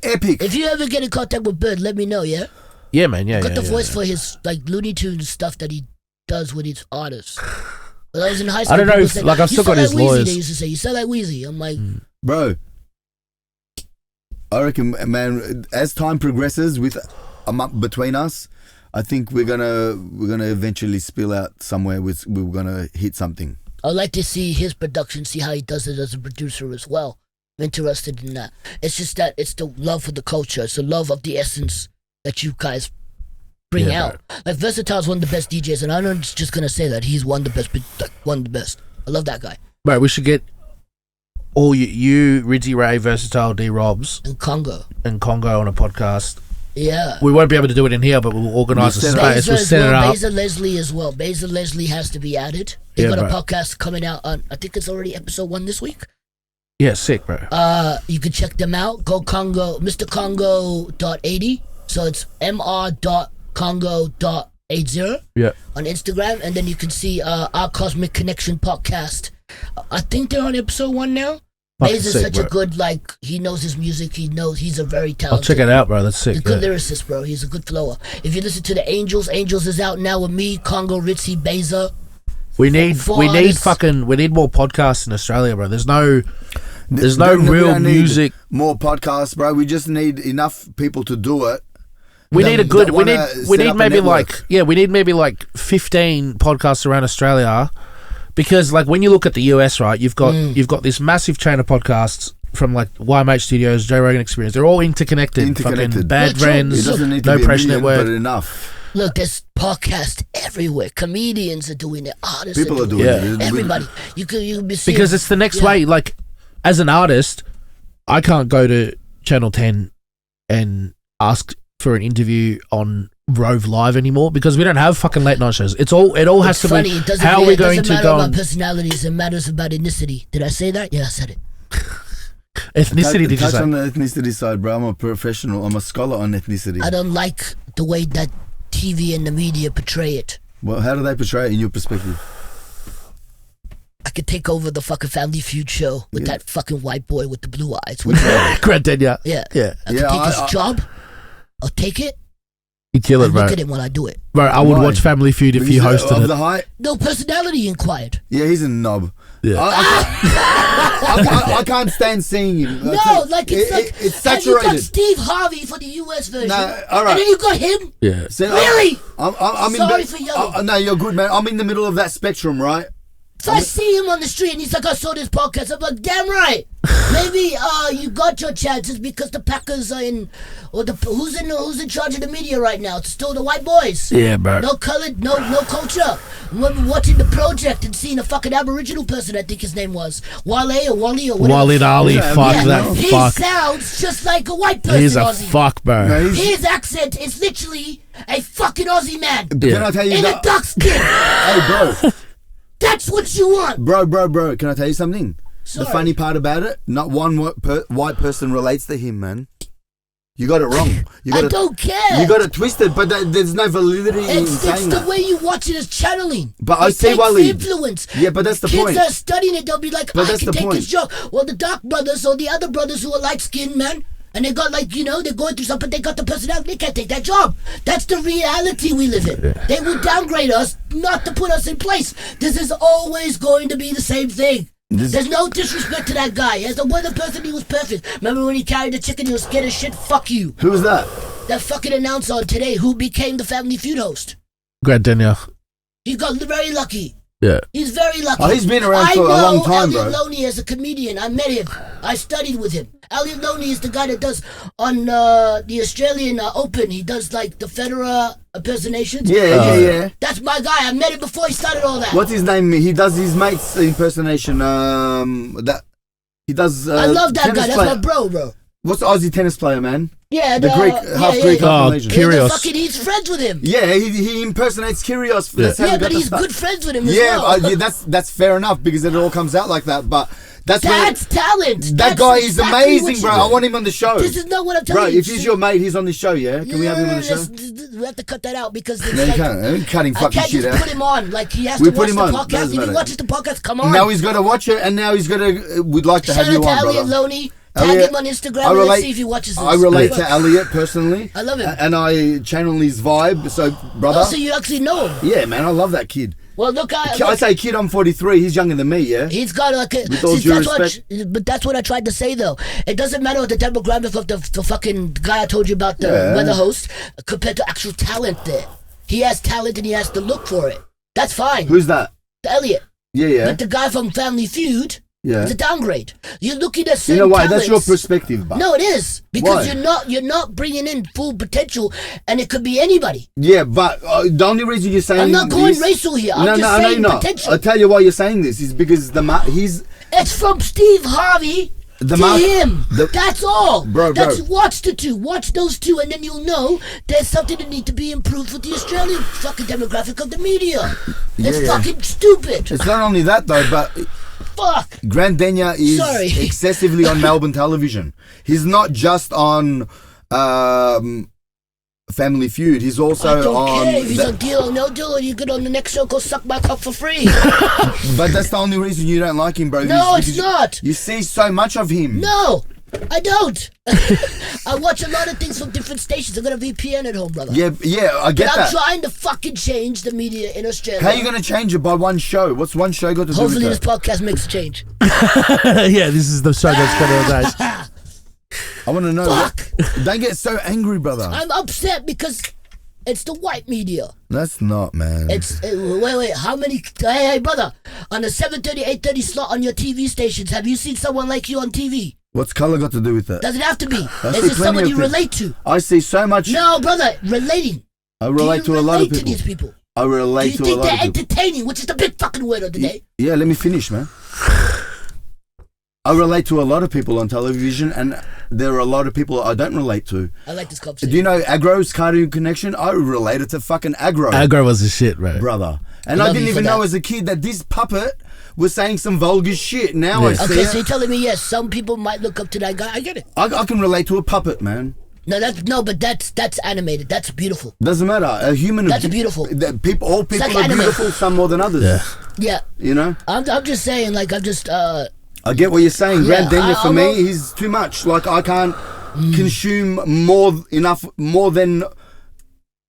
epic. If you ever get in contact with Bird, let me know. Yeah. Yeah, man. Yeah. Got the voice for his Looney Tunes stuff that he does with his artists. When I was in high school, I don't know if said, I've still got his Weezy, lawyers. they used to say, you sound like Weezy. I'm like, bro. I reckon, man, as time progresses with a month between us, I think we're gonna eventually spill out somewhere. We're gonna hit something. I'd like to see his production, see how he does it as a producer as well. I'm interested in that. It's just that it's the love for the culture. It's the love of the essence that you guys bring out. Bro. Versatile's one of the best DJs, and I'm not just gonna say that he's one of the best. I love that guy. Bro, we should get all you Rizzy Ray, Versatile, D Robs, and Congo on a podcast. Yeah, we won't be able to do it in here, but we'll organise a space. We'll set it up. Beza Leslie as well. Beza Leslie has to be added. They got a podcast coming out on, I think it's already episode 1 this week. Yeah, sick, bro. You can check them out. Go Congo, Mr. Congo.80. So it's mr.congo.80 on Instagram, and then you can see our Cosmic Connection podcast. I think they're on episode 1 now. Baze is such a good, he knows his music. He's a very talented. I'll check it out, bro. That's sick. He's a good lyricist, bro. He's a good flower. If you listen to the Angels is out now with me, Congo, Ritzy, Beza. We need more podcasts in Australia, bro. There's no real music. More podcasts, bro. We just need enough people to do it. We need maybe 15 podcasts around Australia. Because when you look at the US, right, you've got this massive chain of podcasts from YMH Studios, Joe Rogan Experience. They're all interconnected. Fucking Bad Friends, No Pressure Network. But enough. Look, there's podcasts everywhere. Comedians are doing it. Artists People are doing it. Everybody. You could be seeing, because it's the next way. As an artist, I can't go to Channel 10 and ask for an interview on Rove Live anymore because we don't have fucking late night shows. It all has to be. How are we going to go? It doesn't matter about personalities. It matters about ethnicity. Did I say that? Yeah, I said it. Ethnicity, did you say? Touch on the ethnicity side, bro. I'm a professional. I'm a scholar on ethnicity. I don't like the way that TV and the media portray it. Well, how do they portray it in your perspective? I could take over the fucking Family Feud show with that fucking white boy with the blue eyes. Grant Denyer. Yeah. I could take his job. I'll take it. You kill it, bro. Look at him when I do it. Bro, I would watch Family Feud if you hosted it. The height? No personality inquired. Yeah, he's a knob. Yeah. I can't stand seeing him. No, it's saturated. You got Steve Harvey for the US version. No, all right. And then you got him. Yeah. Really? I'm sorry for yelling. No, you're good, man. I'm in the middle of that spectrum, right? So I see him on the street and he's like, I saw this podcast. I'm like, damn right. Maybe you got your chances because the Packers are in, or who's in charge of the media right now? It's still the white boys. Yeah, bro. No colored, no culture. Remember watching The Project and seeing a fucking Aboriginal person, I think his name was Wale or Wally or whatever. Walid Ali, fuck that he fuck. He sounds just like a white person. He's a Aussie. fuck, bro. No, his accent is literally a fucking Aussie man. Yeah. Can I tell you in a dark skin. Hey, bro. That's what you want. Bro. Can I tell you something? Sorry. The funny part about it, not one white person relates to him, man. You got it wrong. I don't care. You got it twisted, but there's no validity in saying that. It's the way you watch it as channeling. But I see Wally. Influence. Yeah, but that's the point. Kids are studying it. They'll be like, I can take his job. Well, the dark brothers or the other brothers who are light-skinned, man, and they got they're going through something, they got the personality, they can't take that job. That's the reality we live in. They will downgrade us, not to put us in place. This is always going to be the same thing. There's no disrespect to that guy. As the weather person, he was perfect. Remember when he carried the chicken, he was scared as shit? Fuck you. Who was that? That fucking announcer on Today who became the Family Feud host. Grant Denyer. He got very lucky. Yeah. He's very lucky. Oh, he's been around for a long time, bro. Elliot Loney as a comedian. I met him. I studied with him. Elliot Loney is the guy that does on the Australian Open. He does the Federer impersonations. Yeah. That's my guy. I met him before he started all that. What's his name? He does his mate's impersonation. That he does. I love that tennis guy. player. That's my bro. What's the Aussie tennis player, man? Yeah, the Greek, half Greek, half Malaysian. Kyrgios. He's friends with him. Yeah, he impersonates Kyrgios. Yeah, but he's good friends with him as well. Yeah, that's fair enough because it all comes out like that. But that's talent. That guy is amazing, bro. I want him on the show. This is not what I'm telling you. Bro, if he's your mate, he's on the show, yeah? Can we have him on the show? We have to cut that out because it's no, you can't. I'm cutting fucking shit out. I can't just put him on. Like, he has to watch the podcast. If he watches the podcast, come on. Now he's got to watch it, and now he's got to... We'd like to have you on, brother. Shout out to Elliot Loney. Tag him on Instagram and let's see if he watches this. I relate to Elliot personally. I love him. And I channel his vibe. So, brother. Oh, so you actually know him? Yeah, man. I love that kid. Well, look, I say kid, I'm 43. He's younger than me, yeah? He's got like a... With all due respect. But that's what I tried to say, though. It doesn't matter what the demographic of the fucking guy I told you about, the weather host, compared to actual talent there. He has talent and he has to look for it. That's fine. Who's that? Elliot. Yeah. But the guy from Family Feud... Yeah. It's a downgrade. You're looking at certain You know why? talents. That's your perspective, but no, it is because why? you're not bringing in full potential, and it could be anybody. Yeah, but the only reason you're saying I'm not going racial here. I'm just saying potential. I'll tell you why you're saying this is because it's from Steve Harvey to him. That's all. Bro. Watch the two. Watch those two, and then you'll know there's something that needs to be improved with the Australian fucking demographic of the media. It's fucking stupid. It's not only that though, but. Fuck. Grant Denyer is excessively on Melbourne television. He's not just on Family Feud. He's also on... I don't care if he's on Deal or No Deal, or you get on the next show, go suck my cock for free. But that's the only reason you don't like him, bro. No, it's not. You see so much of him. No, I don't. I watch a lot of things from different stations. I've got a VPN at home, brother. Yeah, I get that. I'm trying to fucking change the media in Australia. How are you going to change it by one show? What's one show got to do with that? Hopefully this podcast makes a change. Yeah, this is the show that's going to rise. I want to know. Fuck. Don't get so angry, brother. I'm upset because it's the white media. That's not, man. Wait. How many... Hey, brother. On the 7:30, 8:30 slot on your TV stations, have you seen someone like you on TV? What's colour got to do with that? Doesn't have to be. Is it someone you relate to? I see so much... No, brother. Relating. I relate to a lot of people. To these people? I relate to a lot of people. Do you think they're entertaining, which is the big fucking word of the day? Yeah, let me finish, man. I relate to a lot of people on television, and there are a lot of people I don't relate to. I like this conversation. Do you know Agro's Cartoon Connection? I related to fucking Agro. Agro was the shit, right? Brother. And I didn't even know as a kid that this puppet was saying some vulgar shit. Now I see Okay, it. so you're telling me, yes, some people might look up to that guy. I get it. I can relate to a puppet, man. But that's animated. That's beautiful. Doesn't matter. A human. That's beautiful. All people like are anime. beautiful, some more than others. Yeah. You know. I'm just saying, like, I'm just. I get what you're saying. Grant Denyer for me, he's too much. Like I can't consume more than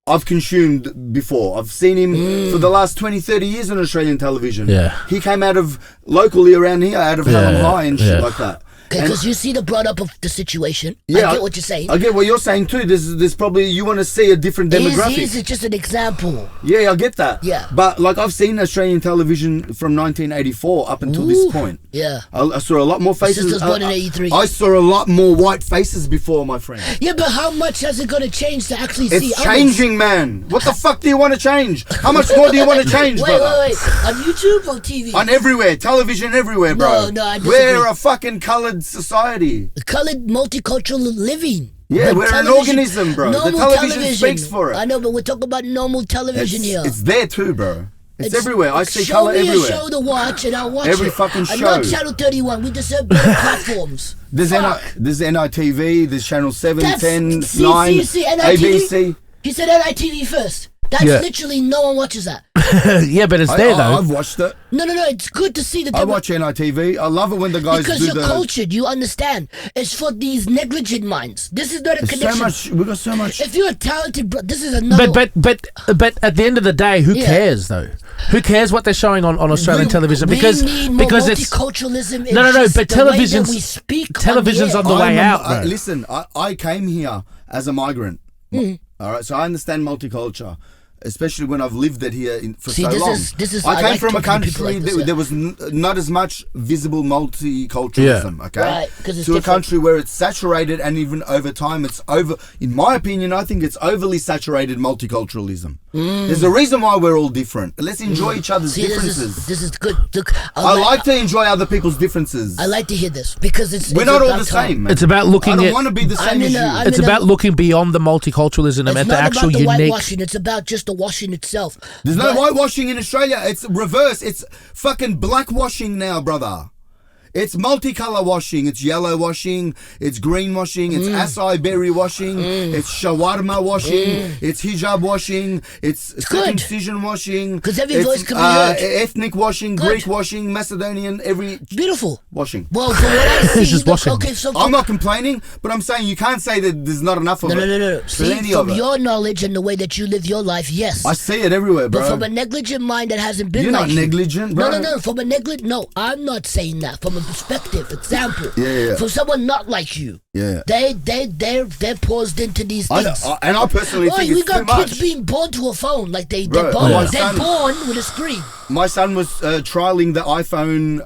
I've consumed before. I've seen him for the last 20, 30 years on Australian television. Yeah. He came out of locally around here, out of Hallam High and shit like that. Because you see the brought up of the situation. Yeah, I get what you're saying. I get what you're saying too. There's probably, you want to see a different demographic. He's just an example. Yeah, I get that. Yeah. But like I've seen Australian television from 1984 up until this point. Yeah. I saw a lot more faces. My sister's born in 83. I saw a lot more white faces before, my friend. Yeah, but how much has it got to change to actually see? It's changing, man. What the fuck do you want to change? How much more do you want to change, brother? Wait. On YouTube or TV? On everywhere. Television everywhere, bro. No, I disagree. We're a fucking coloured society. Colored multicultural living. Yeah, we're an organism, bro. The television speaks for it. I know, but we're talking about normal television here. It's there too, bro. It's everywhere. I see colour everywhere. Show me a show to watch and I'll watch every it. fucking show. I'm not Channel 31. We deserve better platforms. There's NITV, there's Channel 7, 10, 9, NITV. ABC. He said NITV first. That's literally no one watches that. Yeah, but it's there though. I've watched it. No. It's good to see the. I watch NITV. I love it when the guys because you're cultured. You understand. It's for these negligent minds. This is not a connection. We got so much. If you're a talented, this is another. But at the end of the day, who cares though? Who cares what they're showing on Australian television? Because it's multiculturalism. No. But television's on the way out. Bro. Listen, I came here as a migrant. All right, so I understand multicultural. especially when I've lived it here for See, so this long. is. I came like from a talking to people country like this, that there was not as much visible multiculturalism, okay? Right, 'cause it's to a different. country where it's saturated, and even over time it's over, in my opinion, I think it's overly saturated multiculturalism. There's a reason why we're all different. Let's enjoy each other's See, differences. this is good. Look, I like to enjoy other people's differences. I like to hear this because We're not all the same, man. It's about looking I don't at. want to be the I'm same as in a- you. I'm It's in a- about looking beyond the multiculturalism and It's at the not actual about the unique. whitewashing. It's about just the washing itself. There's no But- whitewashing in Australia. It's reverse. It's fucking blackwashing now, brother. It's multicolor washing. It's yellow washing. It's green washing. It's acai berry washing. It's shawarma washing. It's hijab washing. It's circumcision washing. 'Cause every It's, voice can be heard. ethnic washing, Good. Greek washing, Macedonian, every Beautiful. washing. Well, from what I see, It's just washing. okay, so I'm not complaining, but I'm saying you can't say that there's not enough of it. no. See, Plenty from of it. your knowledge and the way that you live your life, yes. I see it everywhere, bro. But from a negligent mind that hasn't been You're like not you. negligent, bro. No. From a negligent. No, I'm not saying that. From a perspective, example. Yeah. From someone not like you. Yeah. They're paused into these things. I personally Oh, think we it's got too much. kids being born to a phone, like they're Bro, born. my They're son- born with a screen. My son was trialing the iPhone.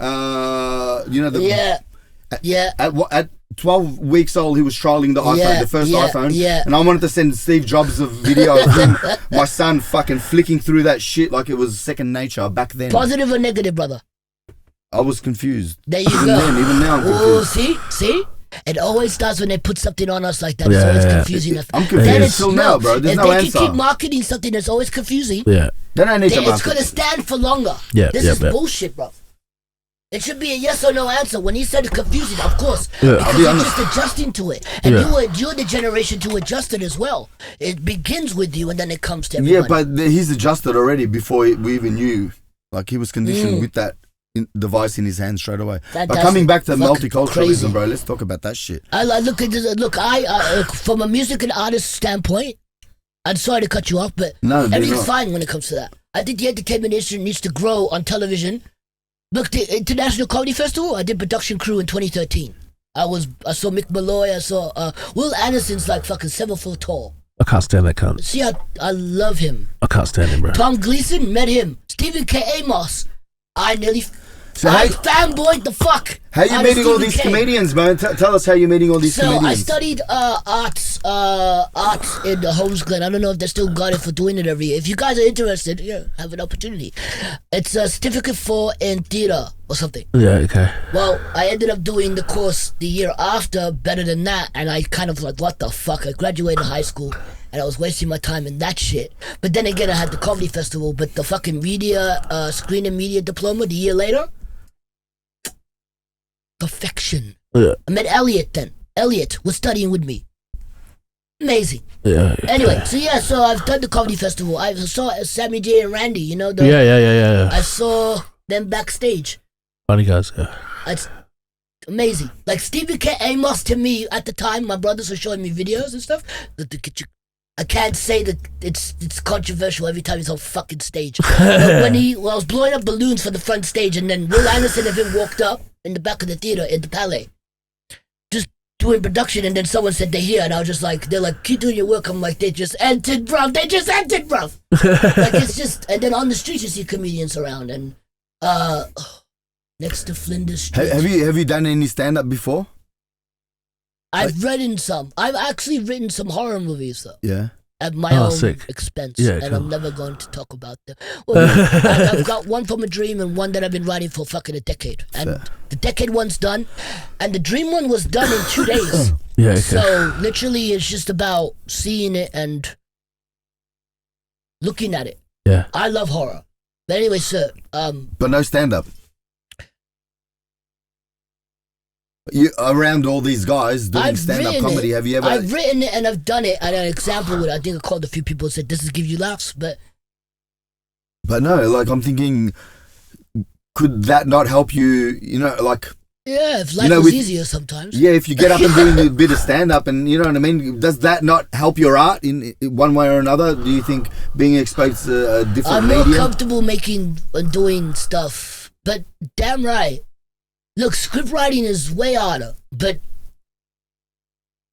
Yeah. At 12 weeks old, he was trialing the iPhone, the first iPhone. Yeah. And I wanted to send Steve Jobs a video of him, my son fucking flicking through that shit like it was second nature back then. Positive or negative, brother? I was confused. There you Even go. then, even now I'm Oh, confused. see? It always starts when they put something on us like that. It's always confusing. I'm confused Then it's- till now, bro. There's if no they answer. can keep marketing something that's always confusing, Yeah. Then I need to then it's market. going to stand for longer. Yeah, This yeah, is yeah. bullshit, bro. It should be a yes or no answer. When he said it's confusing, of course. Yeah. Because I'll be you're honest. just adjusting to it. And Yeah. you're the generation to adjust it as well. It begins with you and then it comes to everybody. Yeah, but he's adjusted already before we even knew. Like he was conditioned with that device in his hand straight away. But Fantastic. coming back to Fucking multiculturalism, crazy. bro, let's talk about that shit. I look at this. Look, from a music and artist standpoint, I'm sorry to cut you off, but No, do everything's not. fine when it comes to that. I think the entertainment industry needs to grow on television. Look, the International Comedy Festival, I did production crew in 2013. I saw Mick Malloy, I saw Will Anderson's like fucking 7 foot tall. I can't stand that cunt. See, I love him. I can't stand him, bro. Tom Gleason, met him. Stephen K. Amos, So I how, fanboyed the fuck. how you out of meeting all Stephen these K. comedians, man? Tell us how you're meeting all these So comedians. I studied arts in Holmes Glen. I don't know if they still got it for doing it every year. If you guys are interested, yeah, have an opportunity. It's a certificate for in theater or something. Yeah, okay. Well, I ended up doing the course the year after, better than that, and I kind of like, what the fuck? I graduated high school, and I was wasting my time in that shit. But then again, I had the comedy festival, but the fucking media, screen and media diploma the year later, perfection. Yeah. I met Elliot then. Elliot was studying with me. Amazing. Yeah. Anyway, so I've done the comedy festival. I saw Sammy J and Randy, you know, Yeah. I saw them backstage. Funny guys. Yeah. It's amazing. Like Stephen K. Amos to me at the time, my brothers were showing me videos and stuff. I can't say that it's controversial every time he's on fucking stage. But when I was blowing up balloons for the front stage, and then Will Anderson and him walked up in the back of the theater in the Palais, just doing production, and then someone said they're here, and I was just like, they're like, keep doing your work. I'm like, they just entered, bruv. Like it's just, and then on the streets you see comedians around, and next to Flinders Street. Have you done any stand up before? I've written some. I've actually written some horror movies though. Yeah. At my own sick. expense. Yeah, and cool. I'm never going to talk about them. Well, I've got one from a dream and one that I've been writing for fucking a decade. And Fair. the decade one's done. And the dream one was done in 2 days. Yeah, okay. So literally it's just about seeing it and looking at it. Yeah. I love horror. But anyway, sir, But no stand up. You around all these guys doing stand up comedy. Have you ever? I've written it and I've done it. And an example with, I think I called a few people and said, "This is give you laughs," but no, like I'm thinking, could that not help you? You know, like yeah, if life know, was with- easier sometimes. yeah, if you get up and doing a bit of stand up, and you know what I mean, does that not help your art in one way or another? Do you think being exposed to a different I'm more medium? comfortable making and doing stuff, but damn right. Look, script writing is way harder, but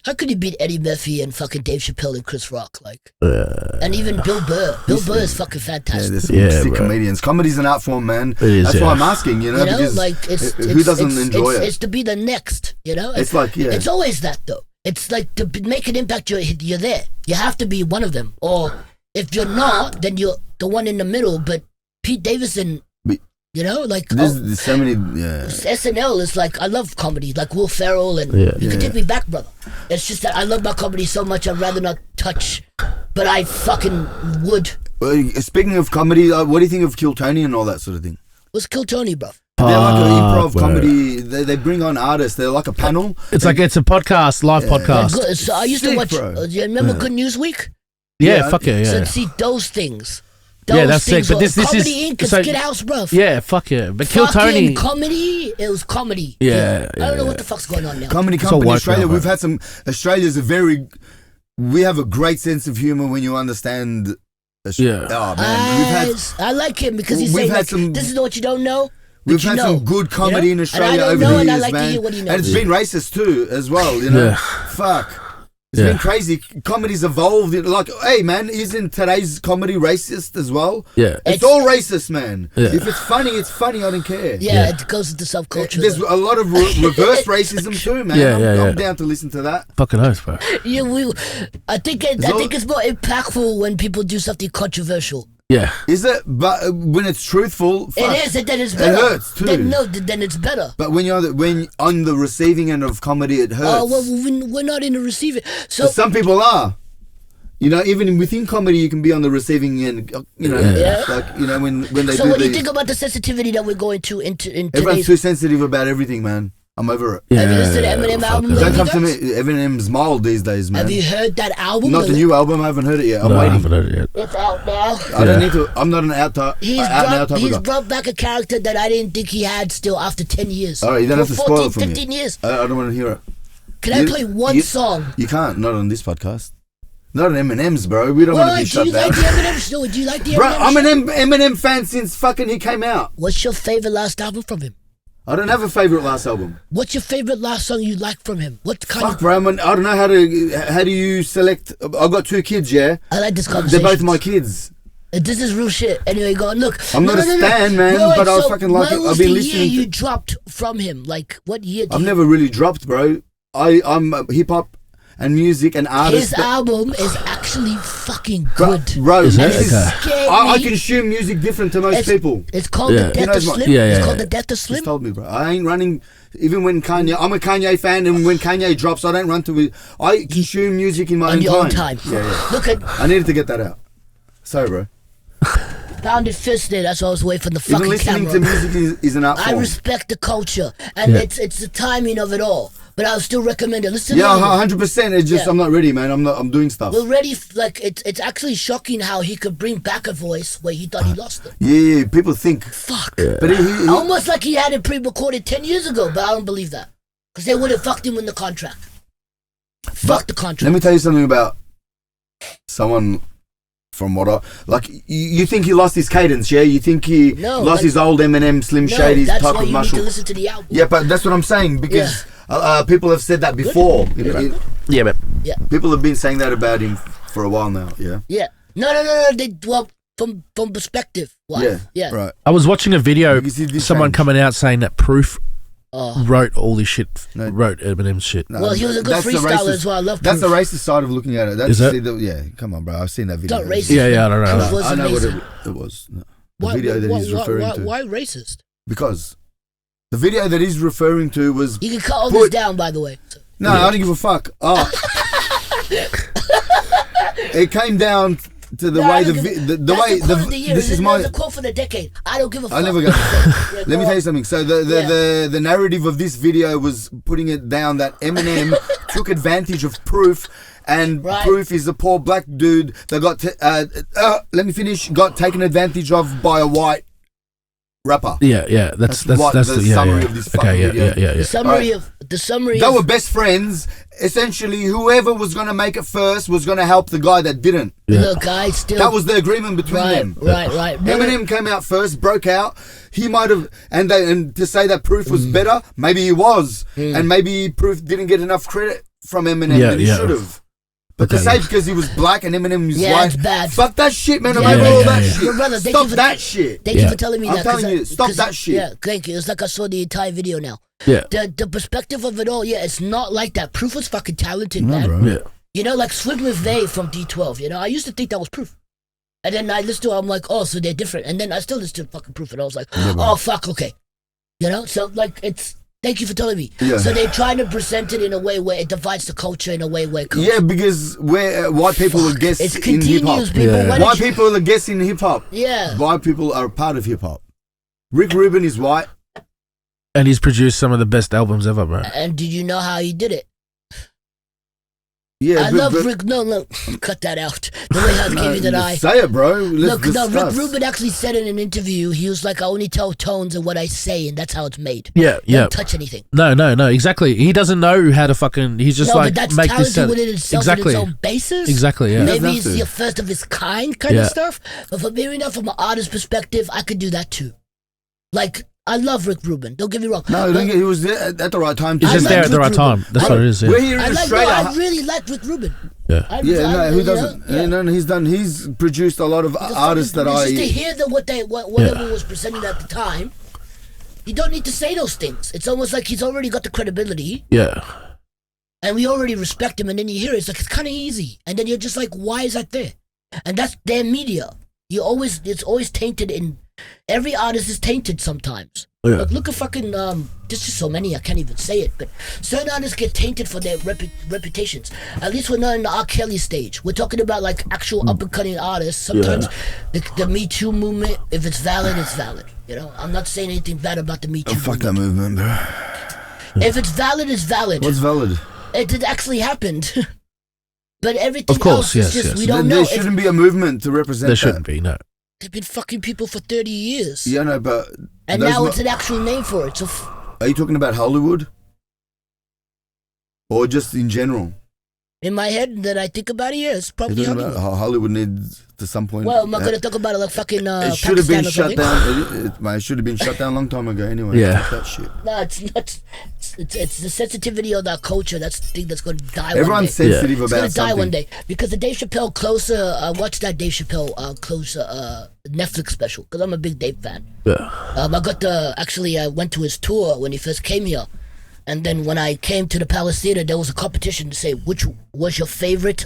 How could you beat Eddie Murphy and fucking Dave Chappelle and Chris Rock? Like, and even Bill Burr. Bill Burr is fucking fantastic. There's some sick comedians. Comedy's an art form, man. That's why I'm asking, because like who doesn't enjoy it? It's to be the next, It's like, It's always that, though. It's like to make an impact, you're there. You have to be one of them. Or if you're not, then you're the one in the middle. But Pete Davidson, there's so many. SNL is like, I love comedy, like Will Ferrell, and you can take me back, brother. It's just that I love my comedy so much, I'd rather not touch, but I fucking would. Well, speaking of comedy, what do you think of Kill Tony and all that sort of thing? What's Kill Tony, bro? They're like an improv comedy. They bring on artists. They're like a panel. It's like it's a podcast, live podcast. So I used to watch. You remember Good News Week? Yeah, fuck it. So see those things. That's sick. But this Comedy is Inc. so, Skid House, bro. Yeah, fuck yeah. But Kill Tony. Comedy. It was comedy. Yeah. I don't know what the fuck's going on now. Comedy company Australia. We've had some. Australia's we have a great sense of humor when you understand. Yeah. Oh man, I like him because he's saying this is what you don't know. We've had some good comedy in Australia over the years, man. To hear what he knows. And it's been racist too, as well. Fuck. It's been crazy. Comedy's evolved. Like, hey, man, isn't today's comedy racist as well? Yeah. It's all racist, man. Yeah. If it's funny, it's funny. I don't care. Yeah, it goes into subculture. There's a lot of reverse racism too, man. I'm down to listen to that. Fucking oath, bro. I think it's more impactful when people do something controversial. Yeah. Is it? But when it's truthful, it is, and then it's better. It hurts too. Then it's better. But when you're on the receiving end of comedy, it hurts. Oh well, we're not in the receiving. So but some people are. Even within comedy, you can be on the receiving end. Like when they. So what do you think about the sensitivity that we're going to into everyone's too sensitive about everything, man. I'm over it. Have you listened to the Eminem album? Don't come to me. Eminem's mild these days, man. Have you heard that album? Not the new album. I haven't heard it yet. I'm waiting. I haven't heard it yet. It's out now. I don't need to. I'm not an out type. He's brought back a character that I didn't think he had still after 10 years. All right, you don't have to spoil it for 15 me. years. I don't want to hear it. Can I play one song? You can't. Not on this podcast. Not on Eminem's, bro. We don't want to be shut down. Do you like the Eminem show? Do you like the Eminem Bro, I'm an show? Eminem fan since fucking he came out. What's your favorite last album from him? I don't have a favorite last album. What's your favorite last song you like from him? What kind Fuck, bro, I don't know how do you select. I've got 2 kids, yeah? I like this conversation. They're both my kids. This is real shit. Anyway, go on. Look. I'm not a stan, man, but I was fucking like it. I've been listening. What was the year you dropped from him? Like, what year? I've never really dropped, bro. I'm hip hop and music and artist. His album is actually fucking good. Bro, scary. I consume music different to most people. It's called The Death of Slim. It's called The Death of Slim. Just told me, bro. I ain't running. Even when Kanye, I'm a Kanye fan, and when Kanye drops, I don't run to it. I consume music in my own time. Yeah. Look at. I needed to get that out. Sorry, bro. Pounded fist there. That's why I was waiting for the fucking listening camera. to music is an art form. I respect the culture, and it's the timing of it all. But I would still recommend it. Listen. Yeah, 100%. It's just I'm not ready, man. I'm doing stuff. We're ready. Like it's actually shocking how he could bring back a voice where he thought he lost it. Yeah. People think. Fuck. Yeah. But he almost like he had it pre-recorded 10 years ago. But I don't believe that because they would have fucked him in the contract. Fuck the contract. Let me tell you something about someone. From what you think he lost his cadence, yeah? You think he lost his old Eminem, Slim Shady's type of muscle? That's why you need to listen to the album. Yeah, but that's what I'm saying because people have said that before. People have been saying that about him for a while now. Yeah. Yeah. No. From perspective. Why? Yeah. Right. I was watching a video. Someone coming out saying that Proof wrote all this shit. Wrote Eminem's shit. No, well, he was a good freestyler as well. I love Proof. That's the racist side of looking at it. That's Is it? Yeah, come on, bro. I've seen that video. Not racist. Yeah, I don't know. I know what it was. No. The video that he's referring to. Why racist? Because the video that he's referring to was. You can cut all this down, by the way. No, I don't give a fuck. Oh. It came down to the way this is my quote for the decade. I don't give a fuck. I never got Let me tell you something. So the narrative of this video was putting it down that Eminem took advantage of Proof, and Proof is a poor black dude that got taken advantage of by a white rapper. Yeah. That's the summary of this fucking video. The summary. They were best friends. Essentially, whoever was going to make it first was going to help the guy that didn't. Look, that was the agreement between them. Right. Eminem came out first, broke out. He might have, and to say that Proof was better, maybe he was, and maybe Proof didn't get enough credit from Eminem than he should have. But to say because he was black and Eminem was white, it's bad. Fuck that shit, man. I'm over all that shit. Your brother, Stop that shit. Thank you for telling me that. I'm telling you, stop that shit. Yeah, thank you. It's like I saw the entire video now. Yeah. The perspective of it all, it's not like that. Proof was fucking talented, man. Bro. Yeah. You know, like Swim McVeigh from D12, you know, I used to think that was Proof. And then I listened to it, I'm like, oh, so they're different. And then I still listened to fucking Proof, and I was like, oh, fuck, okay. You know, so like thank you for telling me. Yeah. So they're trying to present it in a way where it divides the culture in a way where it comes. Yeah, because white people are guests in hip-hop. White people are guests in hip-hop. Yeah. White people are a part of hip-hop. Rick Rubin is white. And he's produced some of the best albums ever, bro. And did you know how he did it? Yeah, I love Rick. No, cut that out. The way I gave you that eye. Say it, bro. No, Rick Rubin actually said in an interview, he was like, I only tell tones and what I say, and that's how it's made. Yeah. Don't touch anything. No, exactly. He doesn't know how to fucking. He's just but that's make this sound. within itself in its own basis. Exactly. Yeah. Maybe it's the first of its kind of stuff. But for me, from an artist perspective, I could do that too. Like, I love Rick Rubin. Don't get me wrong. No, he was there at the right time. He's just there at the right time. That's what it is. Yeah. We're here in Australia. I really like Rick Rubin. Yeah. Who doesn't? He's produced a lot of artists that just to hear whatever was presented at the time. You don't need to say those things. It's almost like he's already got the credibility. Yeah. And we already respect him, and then you hear it, it's like it's kind of easy, and then you're just like, why is that there? And that's their media. It's always tainted in. Every artist is tainted sometimes. Yeah. Like, look at fucking there's just so many I can't even say it, but certain artists get tainted for their reputations. At least we're not in the R. Kelly stage. We're talking about like actual up and cutting artists. Sometimes the Me Too movement, if it's valid, it's valid. You know, I'm not saying anything bad about the Me Too movement. Fuck that movement, bro. If it's valid, it's valid. What's valid? It actually happened. But everything of course, else is just we don't know. There shouldn't be a movement to represent There shouldn't be, no. They've been fucking people for 30 years. Yeah, no, but... And now it's an actual name for it. So are you talking about Hollywood? Or just in general? In my head, that I think about it, it's probably Hollywood. Hollywood needs, to some point... Well, am I going to talk about it like fucking it should have been shut down. It should have been shut down a long time ago anyway. Yeah. That shit. No, it's not. It's the sensitivity of that culture. That's the thing that's going to die Everyone's one day. sensitive about something. It's going to die one day. Because the Dave Chappelle Closer, I watched that Dave Chappelle Closer Netflix special, because I'm a big Dave fan. Yeah. I went to his tour when he first came here. And then when I came to the Palace Theater, there was a competition to say which was your favorite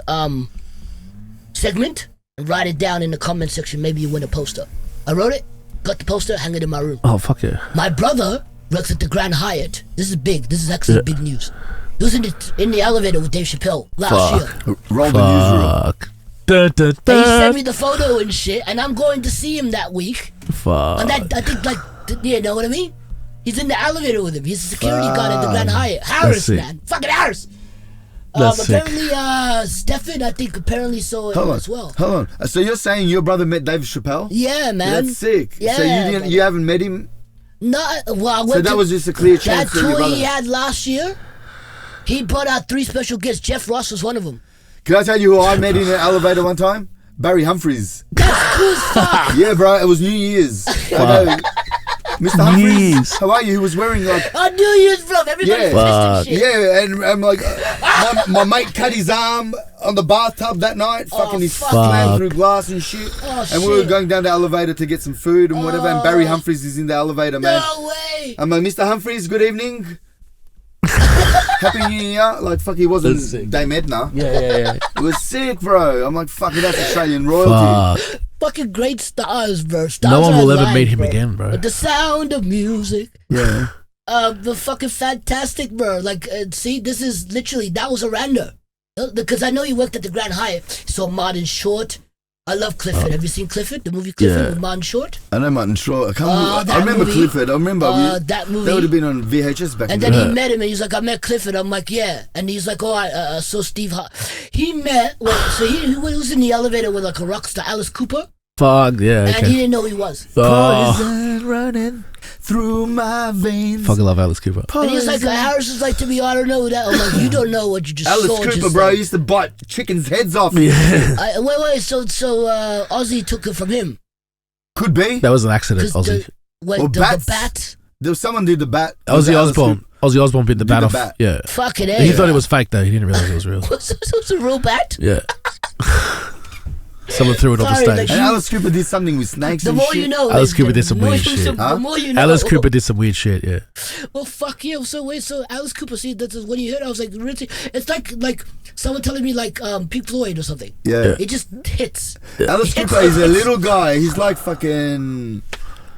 segment, and write it down in the comment section. Maybe you win a poster. I wrote it, got the poster, hang it in my room. Oh, fuck yeah. My brother works at the Grand Hyatt. This is big. This is actually big news. He was in the elevator with Dave Chappelle last year. Roll the newsroom. Dun, dun, dun. And he sent me the photo and shit, and I'm going to see him that week. Fuck. And I think, like, you know what I mean? He's in the elevator with him. He's a security guard at the Grand Hyatt. Harris, man. Fucking Harris. Apparently, Stefan, I think, apparently saw it as well. Hold on. So you're saying your brother met Dave Chappelle? Yeah, man. That's sick. Yeah, so you haven't met him? No, well, so that was just a clear chance. That tour he had last year, he brought out 3 special guests. Jeff Ross was one of them. Can I tell you who I met in an elevator one time? Barry Humphries. That's cool as fuck. Yeah, bro. It was New Year's. I know. Mr. Humphries, how are you? He was wearing like... On New Year's, bro. Everybody's pissed and shit. Yeah, and I'm like... my mate cut his arm on the bathtub that night. Fucking his slammed through glass and shit. And we were going down the elevator to get some food and whatever. And Barry Humphries is in the elevator, man. No way. I'm like, Mr. Humphries, good evening. Happy New Year. Like, fuck, he wasn't Dame Edna. Yeah. It was sick, bro. I'm like, fucking, that's Australian royalty. Fuck. Fucking great stars, bro. Stars no one will ever meet him again, bro. But the sound of music. Yeah. The fucking fantastic, bro. Like, see, this is literally, that was a rando. Because I know you worked at the Grand Hyatt. So Martin Short. I love Clifford. Have you seen Clifford? The movie Clifford with Martin Short? I know Martin Short. I remember movie. Clifford. I remember that movie. That would have been on VHS back and then. And then he met him and he's like, I met Clifford. I'm like, yeah. And he's like, oh, so Steve he he was in the elevator with like a rock star, Alice Cooper. Fuck, yeah. And he didn't know who he was. Poison running through my veins. Fucking love Alice Cooper. And he's like, Harris is like to me, I don't know that. I'm like, you don't know what you just Alice saw. Cooper, just bro, said. used to bite chickens' heads off. Yeah. Wait, so Ozzy took it from him. Could be. That was an accident, Ozzy. The bat. There was someone did the bat. Ozzy Osbourne. Ozzy Osbourne bit the bat off. bat. Yeah. Fucking He A. thought it was fake though. He didn't realize it was real. Was it a real bat? Yeah. Someone threw it off the Sorry, stage. And Alice Cooper did something with snakes The and more shit. you know. Alice like, Cooper the did some more weird you- shit. The more you know. Alice Cooper did some weird shit, yeah. Well, fuck you. So wait, so Alice Cooper, see, that's when you heard, I was like, really? It's like someone telling me like Pink Floyd or something. Yeah. It just hits. Alice Cooper is a little guy. He's like fucking.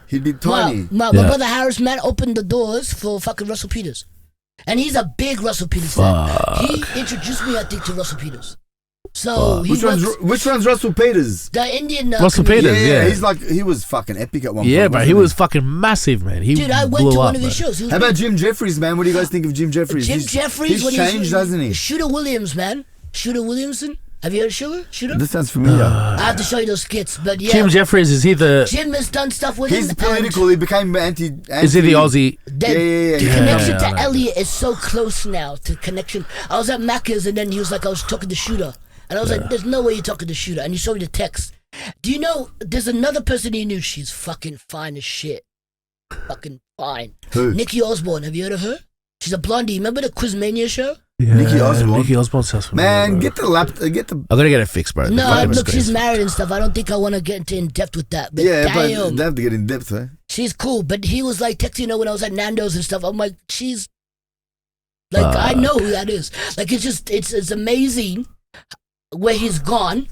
He'd be tiny. My brother Harris, man, opened the doors for fucking Russell Peters. And he's a big Russell Peters fan. He introduced me, I think, to Russell Peters. So Which one's Russell Peters? the Indian Russell comedian. Peters, yeah. He's like, he was fucking epic at one point. Yeah, but he wasn't was fucking massive, man. He Dude, I went blew to up, one of his man. shows. He was How about Jim Jeffries, man? What do you guys think of Jim Jeffries? Jim Jeffries? He's when changed, hasn't he? Shooter Williams, man. Shooter Williamson. Have you heard of Shooter? This sounds familiar. I have to show you those skits, but yeah. Jim Jeffries, is he the... Jim has done stuff with him. He's political. He became anti. Is he the Aussie... The Yeah. connection Yeah, to Elliot is so close now. To connection, I was at Macca's and then he was like, I was talking to Shooter, and I was like, "There's no way you're talking to Shooter." And he showed me the text. Do you know? There's another person he knew. She's fucking fine as shit. Fucking fine. Who? Nikki Osborne. Have you heard of her? She's a blondie. Remember the Quizmania show? Yeah, Nicky Osborne. Nicky Osborne sounds familiar, Man, bro. get the laptop. Get the. I'm gonna get it fixed, bro. No, Fucking look, she's screens. married and stuff. I don't think I want to get into in depth with that. But Yeah, but damn, they have to get in depth, eh? she's cool. But he was like texting her when I was at Nando's and stuff. I'm like, she's like, I know who that is. Like, it's just, it's amazing where he's gone.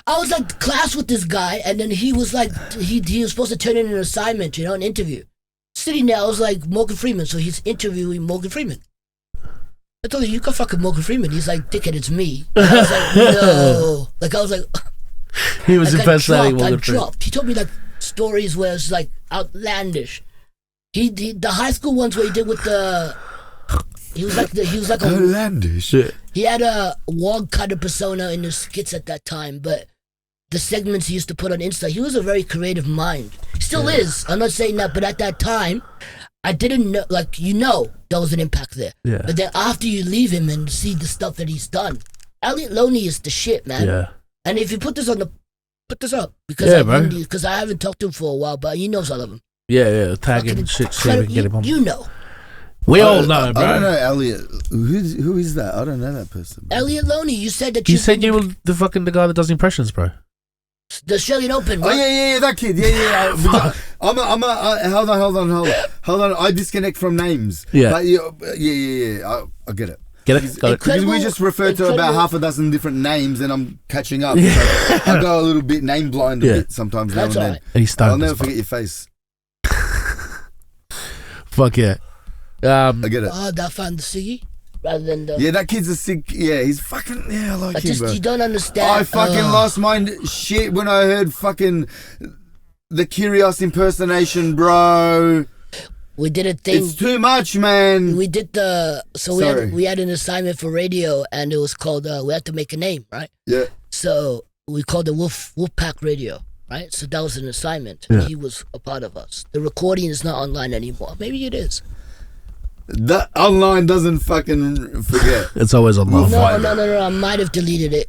I was like class with this guy, and then he was like, he was supposed to turn in an assignment, an interview. Sitting there, I was like Morgan Freeman, so he's interviewing Morgan Freeman. I told him, you can fucking Morgan Freeman. He's like, dickhead, it's me. And I was like, no. Like, I was like, He was like, impersonating I Morgan Freeman. dropped. He told me like stories where it's like outlandish. He the high school ones where he did with the. He was like a. Outlandish. Yeah. He had a wog kind of persona in his skits at that time, but the segments he used to put on Insta, he was a very creative mind. Still is. I'm not saying that, but at that time, I didn't know. Like, there was an impact there. Yeah. But then after you leave him and see the stuff that he's done, Elliot Loney is the shit, man. Yeah. And if you put this up because Yeah, bro. because I haven't talked to him for a while, but he knows all of them. Yeah. Tag him, Fucking shit, see if we can get him on. You know, We all know, bro. I don't know Elliot. Who is that? I don't know that person. Elliot Loney. You said that You said you were the guy that does impressions, bro. the Australian Open. Oh Right? yeah, that kid. Yeah. Hold on. I disconnect from names. Yeah. But yeah. I get it. Get it? Got it. Because we just referred to about half a dozen different names, and I'm catching up. Yeah. So I go a little bit name blind a Yeah. bit sometimes That's now and all then. right. And he's stoned. I'll never as fuck. forget your face. Fuck yeah. I get it. Oh, that found the Siggy rather than the. Yeah, that kid's a sick. Yeah, he's fucking. Yeah, I like I him, just bro. you don't understand. I fucking lost my shit when I heard fucking the Curious impersonation, bro. We did a thing. It's too much, man. We did we had an assignment for radio, and it was called we had to make a name, right? Yeah. So we called it Wolfpack Radio, right? So that was an assignment. Yeah. He was a part of us. The recording is not online anymore. Maybe it is. That online doesn't fucking forget. It's always on love. No. I might have deleted it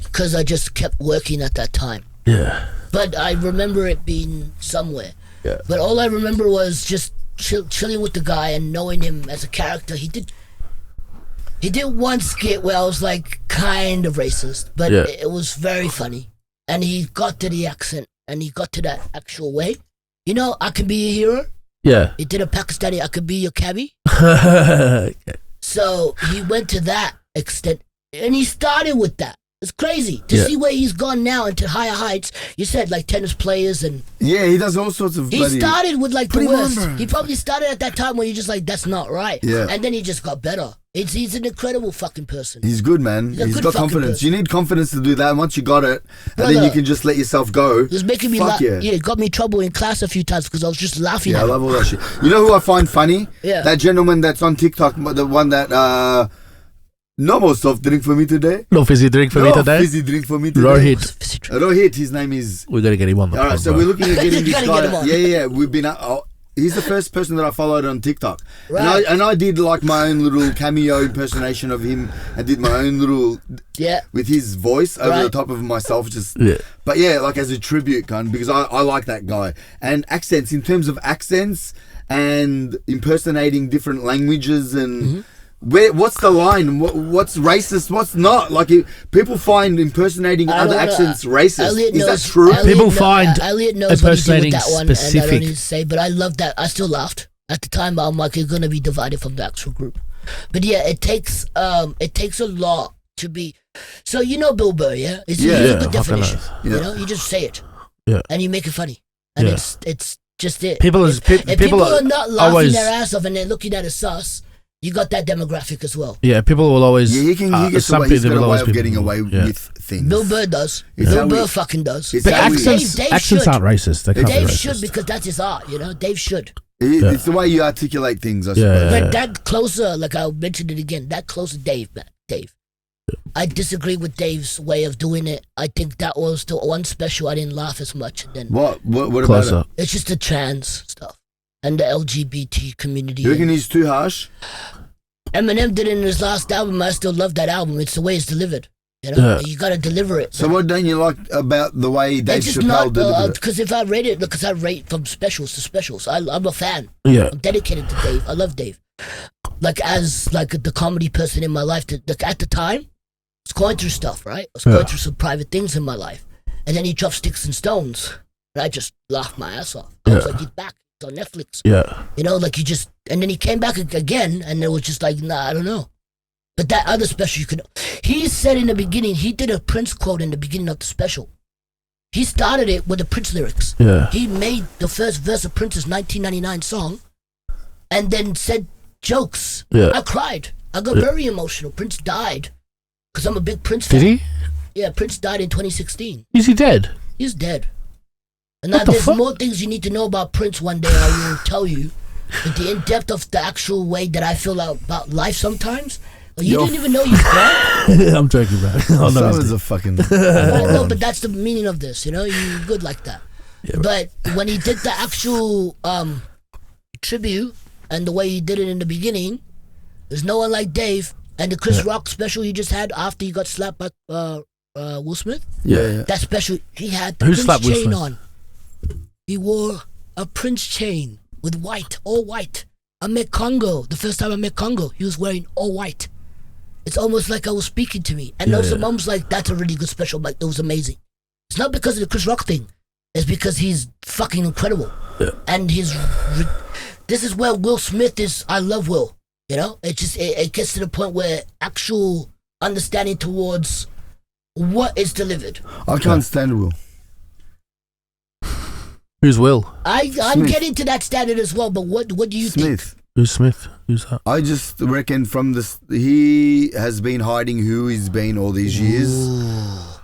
because I just kept working at that time. Yeah. But I remember it being somewhere. Yeah. But all I remember was just chilling with the guy and knowing him as a character. He did one skit where I was like kind of racist, but Yeah. it was very funny. And he got to the accent and he got to that actual way. I can be a hero. Yeah. He did a Pakistani, I could be your cabbie. Yeah. So he went to that extent and he started with that. It's crazy to Yeah. see where he's gone now into higher heights. You said like tennis players and Yeah, he does all sorts of he bloody. started with like the Put him on, worst. bro. He probably started at that time when you're just like, that's not right. Yeah. And then he just got better. He's an incredible fucking person. He's good, man. He's a He's good got fucking confidence. person. You need confidence to do that. And once you got it, and then Brother, you can just let yourself go. He was making me Fuck laugh. yeah. Yeah, it got me in trouble in class a few times because I was just laughing Yeah, I at him. love all that shit. You know who I find funny? Yeah. That gentleman that's on TikTok, the one that no more soft drink for me today. No fizzy drink for me No today. fizzy drink for me today. Rohit. Rohit, his name is. We gotta get him on the All right, pod, so bro. we're looking at getting You this gotta guy. get him on. Yeah. We've been. He's the first person that I followed on TikTok, Right. and I did like my own little cameo impersonation of him, and did my own little Yeah. with his voice over the Right. top of myself. Just, Yeah. but yeah, like as a tribute, kind because I like that guy and accents. In terms of accents and impersonating different languages and what's the line? What's racist? What's not? Like people find impersonating other accents racist. Elliot Is knows, that true? People find Elliot knows what he did with impersonating that one, and I don't specific. need to say, but I love that. I still laughed at the time. I'm like, you're gonna be divided from the actual group. But yeah, it takes a lot to be. So you know Bill Burr, yeah? It's a good definition. Yeah. You know, you just say it, and you make it funny, and it's just it. People if people are not laughing always, their ass off and they're looking at it sus, you got that demographic as well. Yeah, people will always. Yeah, he's got a way of getting away with things. Bill Burr does. It's Bill Burr fucking does. It's But how accents should. aren't racist. They can't be Dave racist. should, because that's his art, you know? Dave should. It's the way you articulate things, I suppose. But that closer, like I mentioned it again, that closer Dave, man. Dave. I disagree with Dave's way of doing it. I think that was the one special I didn't laugh as much. And then What about Closer. it? it's just the trans stuff and the LGBT community. You reckon he's too harsh? Eminem did it in his last album. I still love that album. It's the way it's delivered. You know, you gotta deliver it. So what don't you like about the way Dave It's just Chappelle not delivered it? because if I rate it, because I rate from specials to specials. I'm a fan. Yeah. I'm dedicated to Dave. I love Dave. Like as like the comedy person in my life. At the time, I was going through stuff. Right, I was going through some private things in my life, and then he dropped Sticks and Stones, and I just laughed my ass off. I was like, he's back. It's on Netflix. Yeah. You know, like and then he came back again, and it was just like, nah, I don't know. But that other special, he said in the beginning, he did a Prince quote in the beginning of the special. He started it with the Prince lyrics. Yeah. He made the first verse of Prince's 1999 song, and then said jokes. Yeah. I cried. I got very emotional. Prince died, because I'm a big Prince fan. Did he? Yeah, Prince died in 2016. Is he dead? He's dead. And What now the there's fuck? more things you need to know about Prince one day. I will tell you. But the in-depth of the actual way that I feel about life sometimes. You didn't even know he's dead? I'm joking, bro. Oh, no, Someone's a fucking... No, but that's the meaning of this, you know? You're good like that. Yeah, but when he did the actual tribute and the way he did it in the beginning, there's no one like Dave. And the Chris Rock special he just had after he got slapped by Will Smith. Yeah. That special, he had the Who Prince slapped Will chain Smith? on. He wore a Prince chain with white, all white. I met Congo. The first time I met Congo, he was wearing all white. It's almost like I was speaking to me. And also mom's like, that's a really good special. Like, it was amazing. It's not because of the Chris Rock thing. It's because he's fucking incredible. Yeah. And this is where Will Smith is. I love Will. You know, it gets to the point where actual understanding towards what is delivered. I can't stand Will. Who's Will? I'm Smith. getting to that standard as well. But what do you think? Smith. Who's Smith? Who's that? I just reckon from this, he has been hiding who he's been all these years.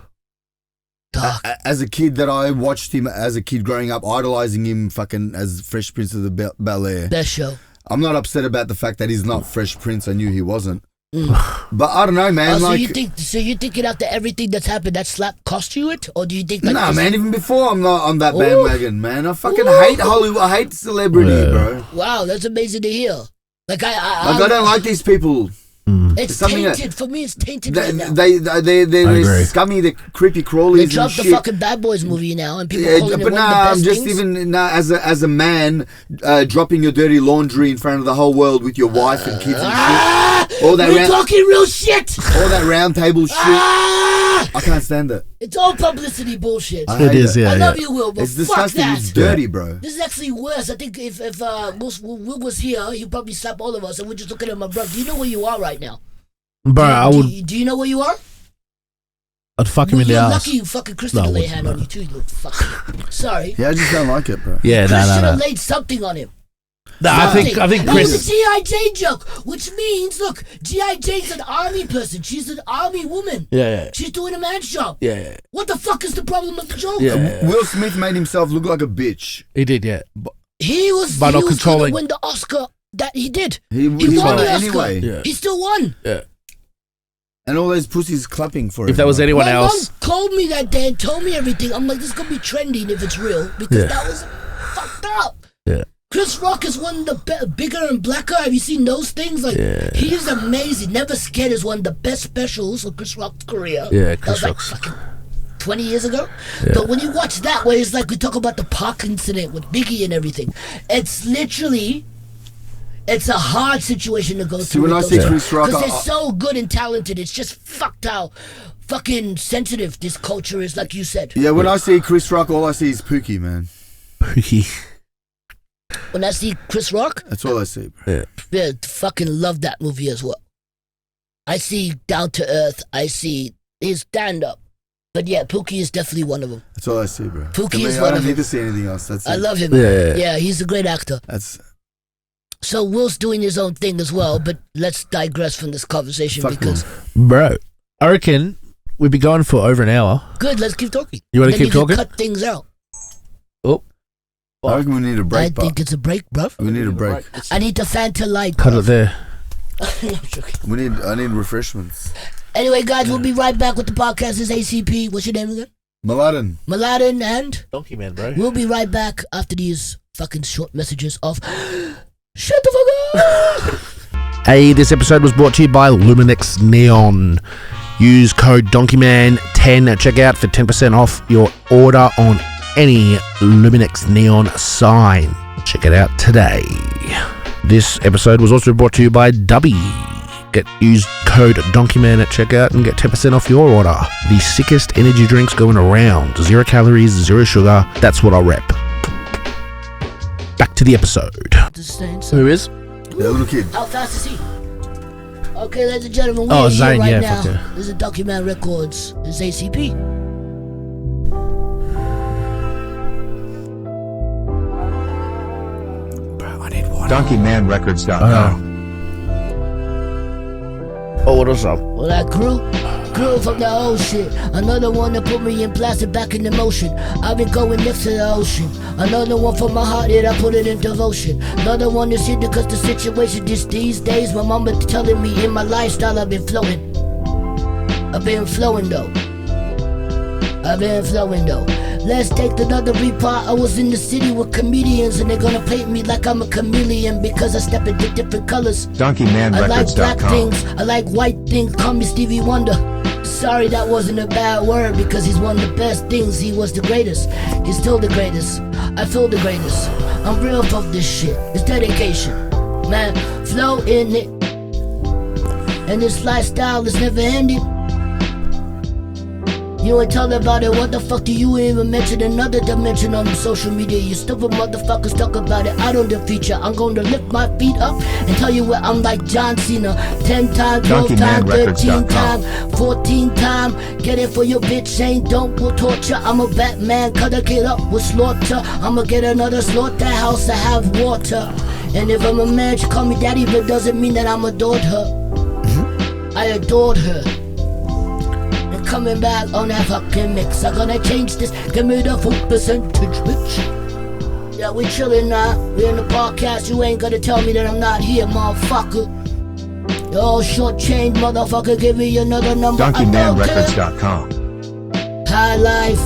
Dark. As a kid that I watched him as a kid growing up, idolizing him fucking as Fresh Prince of the Bel-Air. Best show. I'm not upset about the fact that he's not Fresh Prince. I knew he wasn't. But I don't know, man. So like, you think after everything that's happened, that slap cost you it, or do you think? Like, nah, man. Even before I'm not on that bandwagon, man. I fucking hate Hollywood. I hate celebrity, bro. Wow, that's amazing to hear. Like I don't like these people. It's something tainted for me. It's tainted They're right now. scummy. They're creepy They crawlies and dropped the shit. fucking Bad Boys movie now, and people calling it but one nah, of the I'm best just things. as a man dropping your dirty laundry in front of the whole world with your wife and kids and shit. All that We're talking real shit. all that round table shit. I can't stand it. It's all publicity bullshit. I hate It is, it. yeah. I love you, Will, but It's fuck disgusting. that. It's dirty, bro. This is actually worse. I think if Will was here, he'd probably slap all of us, and we're just looking at my brother. Do you know where you are right now? Bro, I would. Do you know where you are? I'd fuck him in the You're ass. lucky you fucking Kristen No, I lay a wouldn't, hand on you too, you little fuck. Sorry. Yeah, I just don't like it, bro. Yeah, Chris should no. have laid something on him. I think That was Chris. a G.I. Jane joke, which means, look, G.I. Jane's an army person. She's an army woman. Yeah. She's doing a man's job. Yeah. What the fuck is the problem with the joke? Yeah. Will Smith made himself look like a bitch. He did, yeah. He was By not gonna controlling. win the Oscar that he did. He won won the it Oscar. anyway. Yeah. He still won. Yeah. And all those pussies clapping for him. If that was anyone My else. mom called me that day and told me everything. I'm like, this is gonna be trending if it's real, because Yeah. that was fucked up. Yeah. Chris Rock is one of the bigger and blacker. Have you seen those things? Like, he is amazing. Never Scared is one of the best specials of Chris Rock's career. Yeah, I Chris was like, Rock's. fucking 20 years ago. But when you watch that, where it's like we talk about the Pac incident with Biggie and everything, it's literally, it's a hard situation to go through. When I see Chris Rock, because they're so good and talented, it's just fucked how fucking sensitive this culture is, like you said. Yeah, when I see Chris Rock, all I see is Pookie, man. Pookie. When I see Chris Rock, that's all I see, bro. Yeah, fucking love that movie as well. I see Down to Earth. I see his stand-up. But yeah, Pookie is definitely one of them. That's all I see, bro. Pookie is one of them. I don't need to see anything else. That's it. I love him. Yeah, he's a great actor. So Will's doing his own thing as well, but let's digress from this conversation because... Bro, I reckon we'd be going for over an hour. Good, let's keep talking. You want to keep talking? Cut things out. Oh. I reckon we need a break, I think it's a break, bruv. We need a break. I need the Fanta light. Cut it there. No, I'm joking. I need refreshments. Anyway, guys, we'll be right back with the podcast. It's ACP. What's your name again? Mladen and Donkeyman, bro. We'll be right back after these fucking short messages of shut the fuck up. Hey, this episode was brought to you by Luminex Neon. Use code Donkeyman10 at checkout for 10% off your order on any Luminex Neon sign. Check it out today. This episode was also brought to you by Dubby. Use code Donkeyman at checkout and get 10% off your order. The sickest energy drinks going around. 0 calories, 0 sugar. That's what I'll rep. Back to the episode. Who is? The little kid. How fast is he? Okay, ladies and gentlemen, we're here right now. This is Donkeyman Records. This is ACP. Bro, I need water. DonkeymanRecords.com. Oh, what is up? Well, I grew from the ocean. Another one that put me in plastic back in the motion. I've been going next to the ocean. Another one for my heart that I put it in devotion. Another one that's here because the situation just these days. My mama telling me in my lifestyle I've been flowing. I've been flowing though. Let's take another repart. I was in the city with comedians and they're gonna paint me like I'm a chameleon because I step into different colors. DonkeymanRecords.com. I like black things, I like white things, call me Stevie Wonder. Sorry, that wasn't a bad word because he's one of the best things. He was the greatest, he's still the greatest. I feel the greatest. I'm real for this shit, it's dedication. Man, flow in it. And this lifestyle is never ending. You ain't talking about it, what the fuck do you even mention another dimension on social media? You stupid motherfuckers talk about it, I don't defeat ya. I'm gonna lift my feet up and tell you what I'm like John Cena. 10 times, 12 times, 13 times, 14 times. Get it for your bitch, ain't don't will torture. I'm a Batman, cut a kid up with slaughter. I'ma get another slaughterhouse to have water. And if I'm a man, she call me daddy, but doesn't mean that I'm adored her. I adored her. Coming back on that fucking mix. I'm gonna change this, give me the full percentage, bitch. Yeah, we chillin' now, we in the podcast. You ain't gonna tell me that I'm not here, motherfucker. You're all short change, motherfucker. Give me another number. DonkeymanRecords.com. High life,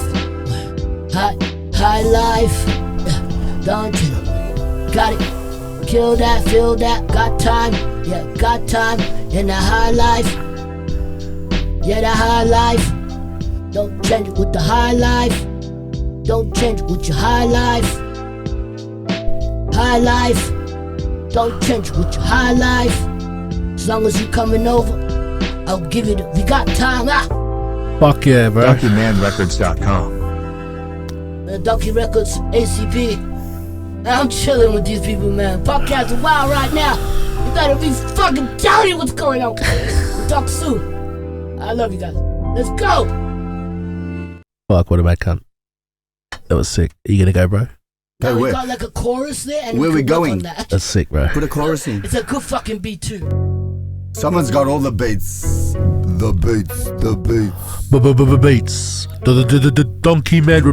high life. Don't you? Got it. Kill that, feel that. Got time, yeah, got time in the high life. Yeah, the high life. Don't change it with the high life. Don't change it with your high life. High life. Don't change it with your high life. As long as you coming over, I'll give it. We got time. Fuck yeah, bro. DonkeymanRecords.com. Donkey Records, ACP. I'm chilling with these people, man. Podcast is wild right now. You gotta be fucking telling you what's going on. We'll talk soon. I love you guys. Let's go. Fuck, what a bad cunt. That was sick. Are you gonna go, bro? Now we got like a chorus there. And where we going? That's sick, bro. Put a chorus in. It's a good fucking beat too. Someone's got all the beats. The beats. Beats. The Donkeyman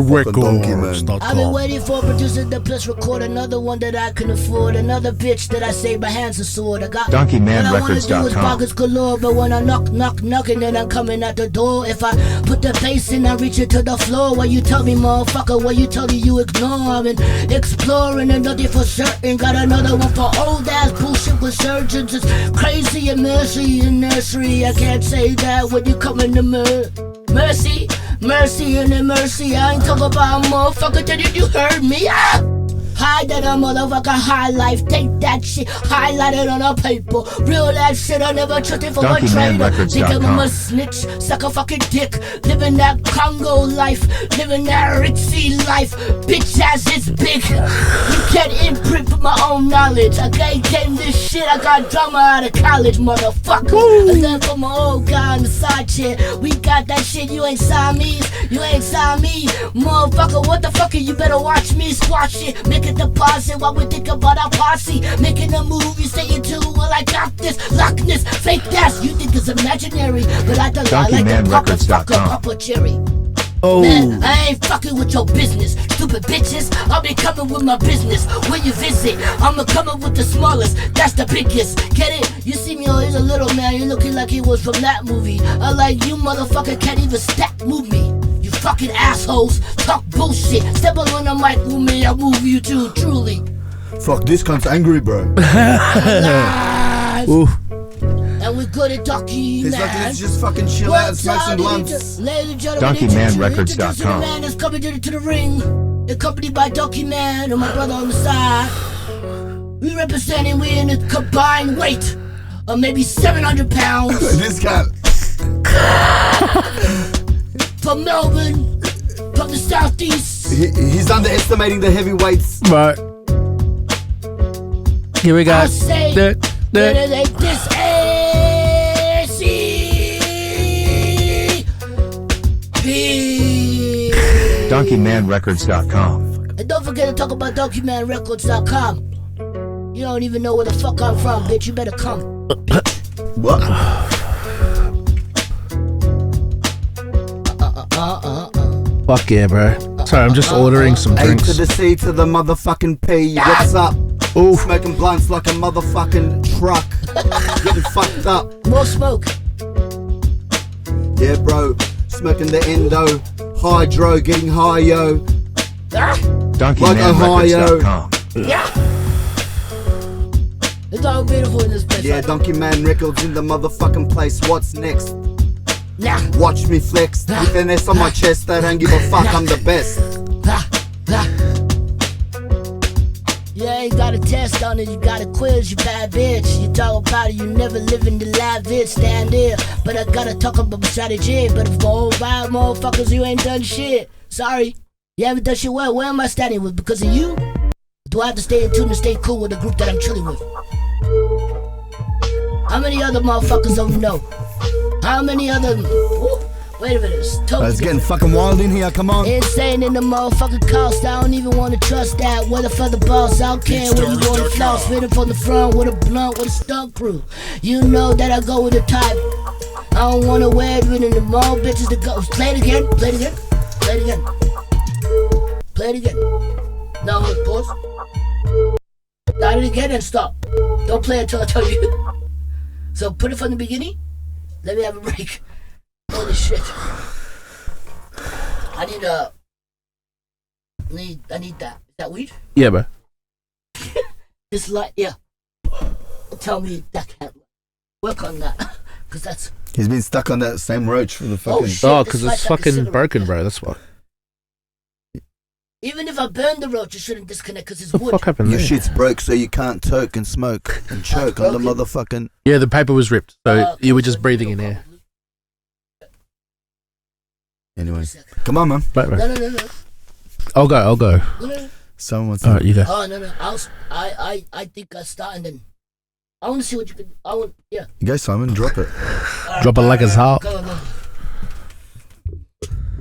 Records. I've been waiting for a producer to plus record another one that I can afford. Another bitch that I say my hands are sword. I got DonkeymanRecords.com. pockets galore, but when I knocking, then I'm coming at the door. If I put the bass in, I reach it to the floor. What you tell me, motherfucker? What you tell me you ignore? I've been exploring and nothing for certain. Got another one for old ass bullshit with surgeons. It's crazy and mercy and nursery. I can't say that when you come in the mirror. Mercy, mercy, and then mercy. I ain't talking about a motherfucker. Did you heard me? Ah! Hide that a motherfucker high life. Take that shit, highlight it on a paper. Real life shit, I never trusted for a trader. Think I'm a snitch, suck a fucking dick. Living that Congo life, living that ritzy life. Bitch ass is big. You can't imprint from my own knowledge. I gained this shit, I got drama out of college, motherfucker. I learned from my old guy on the side chair. We got that shit, you ain't Siamese, you ain't Siamese. Motherfucker, what the fuck? You better watch me squash it. Make a deposit while we think about our posse. Making a movie, saying too, well I got this, Loch Ness, fake ass. You think it's imaginary, but I don't like the Papa Cherry. Oh. Man, I ain't fucking with your business, stupid bitches. I'll be coming with my business. When you visit, I'ma coming with the smallest, that's the biggest. Get it? You see me, oh, he's a little man. You looking like he was from that movie. I like you, motherfucker, can't even step move me. You fucking assholes, talk bullshit. Step on the mic with me, I'll move you too, truly. Fuck, this cunt's angry, bro. Live. And we're good at Donkeyman. It's like, let's just fucking chill out and smoke some blunts. DonkeymanRecords.com. Man is coming to the ring, accompanied by Donkeyman and my brother on the side. We representing, we in a combined weight of maybe 700 pounds. This guy. From Melbourne, from the southeast. He's underestimating the heavyweights. Right. Here we go. I say, better like this ACP. DonkeymanRecords.com. And don't forget to talk about DonkeymanRecords.com. You don't even know where the fuck I'm from, bitch. You better come. What? Fuck yeah, bro. Sorry, I'm just ordering some A drinks. to the C to the motherfucking P. What's up? Ooh. Smoking blunts like a motherfucking truck. Getting fucked up. More smoke. Yeah, bro. Smoking the endo. Hydro, getting high, yo. DonkeymanRecords.com. Yeah. It's all beautiful in this place. Yeah, Donkeyman Records in the motherfucking place. What's next? Nah. Watch me flex with an S on my chest. I don't give a fuck, I'm the best. You ain't got a test on it, you got a quiz, you bad bitch. You talk about it, you never live in the live vid, stand there. But I gotta talk about my strategy. But if all wild motherfuckers, you ain't done shit. Sorry, you haven't done shit well. Where am I standing with? Because of you? Do I have to stay in tune and stay cool with the group that I'm chilling with? How many other motherfuckers don't know? How many other... Ooh, wait a minute, it's totally It's getting fucking wild in here, come on. insane in the motherfucking cost. I don't even wanna trust that. What for the boss? I don't care when you wanna floss. Spitting from the front with a blunt, with a stunt crew. You know that I go with the type. I don't wanna wear it with the mall bitches that go. Play it again, play it again, play it again. Play it again. Now pause. Start it again and stop. Don't play until I tell you. So put it from the beginning. Let me have a break. Holy shit. I need that. Is that weed? Yeah, bro. It's like, yeah. Tell me that can't work on that. Cause that's... He's been stuck on that same roach for the fucking... shit. Oh, because It's it's like fucking cigarette. broken, bro. That's what. Even if I burn the roach, it shouldn't disconnect because it's What the wood. fuck happened Your there? shit's broke so you can't toke and smoke and choke on the broken? motherfucking... Yeah, the paper was ripped, so you were just so- breathing in air. Anyway, come on, man. Right, bro. No. I'll go. No. Someone wants All right, you go. Oh, no. I think I start and then... I want to see what you can... I want... Yeah. You go, Simon, drop it. Drop it like it's hot. Go on.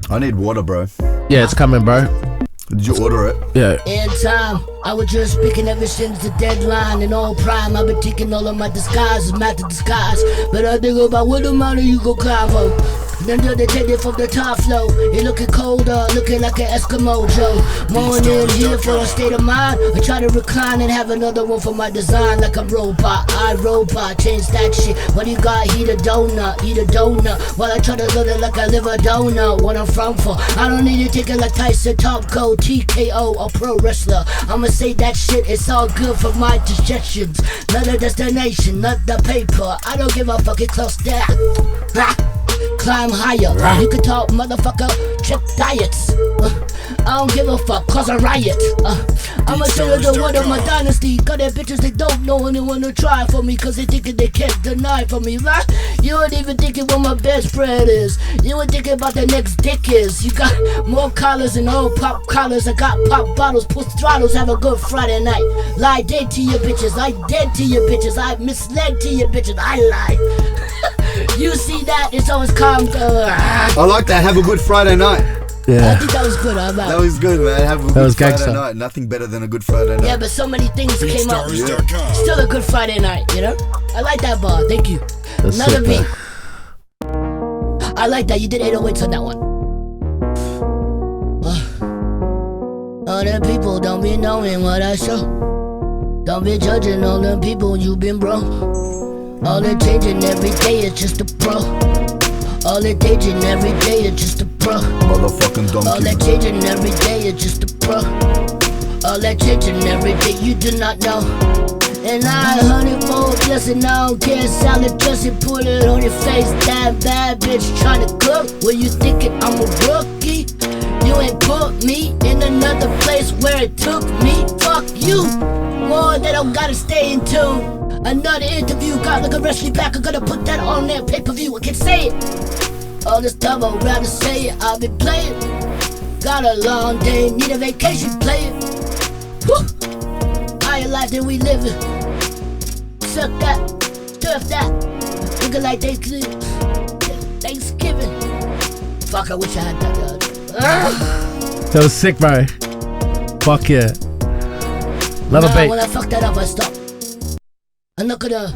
I need water, bro. Yeah, it's coming, bro. Did you order it? Yeah. In time, I was just speaking ever since the deadline and all prime. I've been taking all of my disguises, not the disguise. But I think about what amount you go climb for. Then they take it from the top flow. It looking colder, looking like an Eskimo Joe. Morning here for a state of mind. I try to recline and have another one for my design. Like a robot, I robot, change that shit. What you got? Eat a donut. While I try to look it like I live a donut. What I'm from for, I don't need to take it like Tyson, Top Coat, TKO, or pro wrestler. I'ma say that shit, it's all good for my digestions. Not the destination, not the paper. I don't give a fucking close down. climb higher. You can talk, motherfucker, check diets. I don't give a fuck, cause I riot. I'ma show you the word of my dynasty. Got that bitches they don't know and they wanna try for me, cause they thinking they can't deny from me, right? You ain't even thinking what my best friend is. You ain't thinking about the next dick is. You got more collars than old pop collars. I got pop bottles, push throttles, have a good Friday night. Lie dead to your bitches, I dead to your bitches, I misled to your bitches, I lie. You see that? It's always calm. I like that. Have a good Friday night. I think that was good. That was good, man. Have a good Friday night. Nothing better than a good Friday night. Yeah, but so many things came up. Yeah. Still a good Friday night, you know? I like that bar. Thank you. That's another super. beat. I like that. You did 808s on that one. All them people don't be knowing what I show. Don't be judging all them people you been bro. All they changing every day is just a pro. All they changing every day is just a pro. Motherfucking donkey. All that changing every day is just a pro. All that changing every day you do not know. And I 100 more blessing, I don't care. Salad dressing, put it on your face. That bad bitch trying to cook. Were you thinking I'm a rookie? You ain't put me in another place where it took me. Fuck you. More that I gotta stay in tune. Another interview, got like a wrestling back. I'm gonna put that on there, pay-per-view, I can say it. All this time I'd rather say it, I've been playing. Got a long day, need a vacation, play it. Woo! Higher life than we living. Suck that, surf that. Looking like Thanksgiving. Fuck, I wish I had that. That was sick, bro. Fuck yeah. Love a beat. When I fucked that up, I stopped. And look at that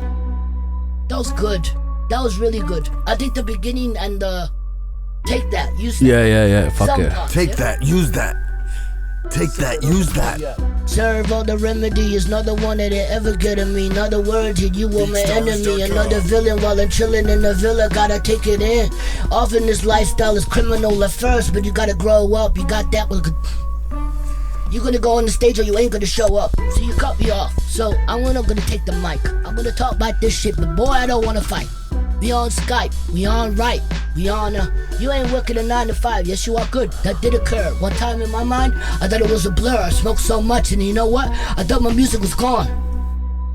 was good. That was really good. I think the beginning and the take that, use that. Yeah. Fuck yeah. Parts, Take that, use that. Take that, use that. Serve all the remedy is not the one that it ever get at me. In other words, you were my enemy. Another villain while I'm chilling in the villa. Gotta take it in. Often this lifestyle is criminal at first, but you gotta grow up. You got that. You're gonna go on the stage or you ain't gonna show up. So you cut me off. So I'm gonna take the mic. I'm gonna talk about this shit, but boy, I don't wanna fight. We on Skype, we on right, we on you ain't working a 9 to 5. Yes, you are good. That did occur. One time in my mind, I thought it was a blur. I smoked so much, and you know what? I thought my music was gone.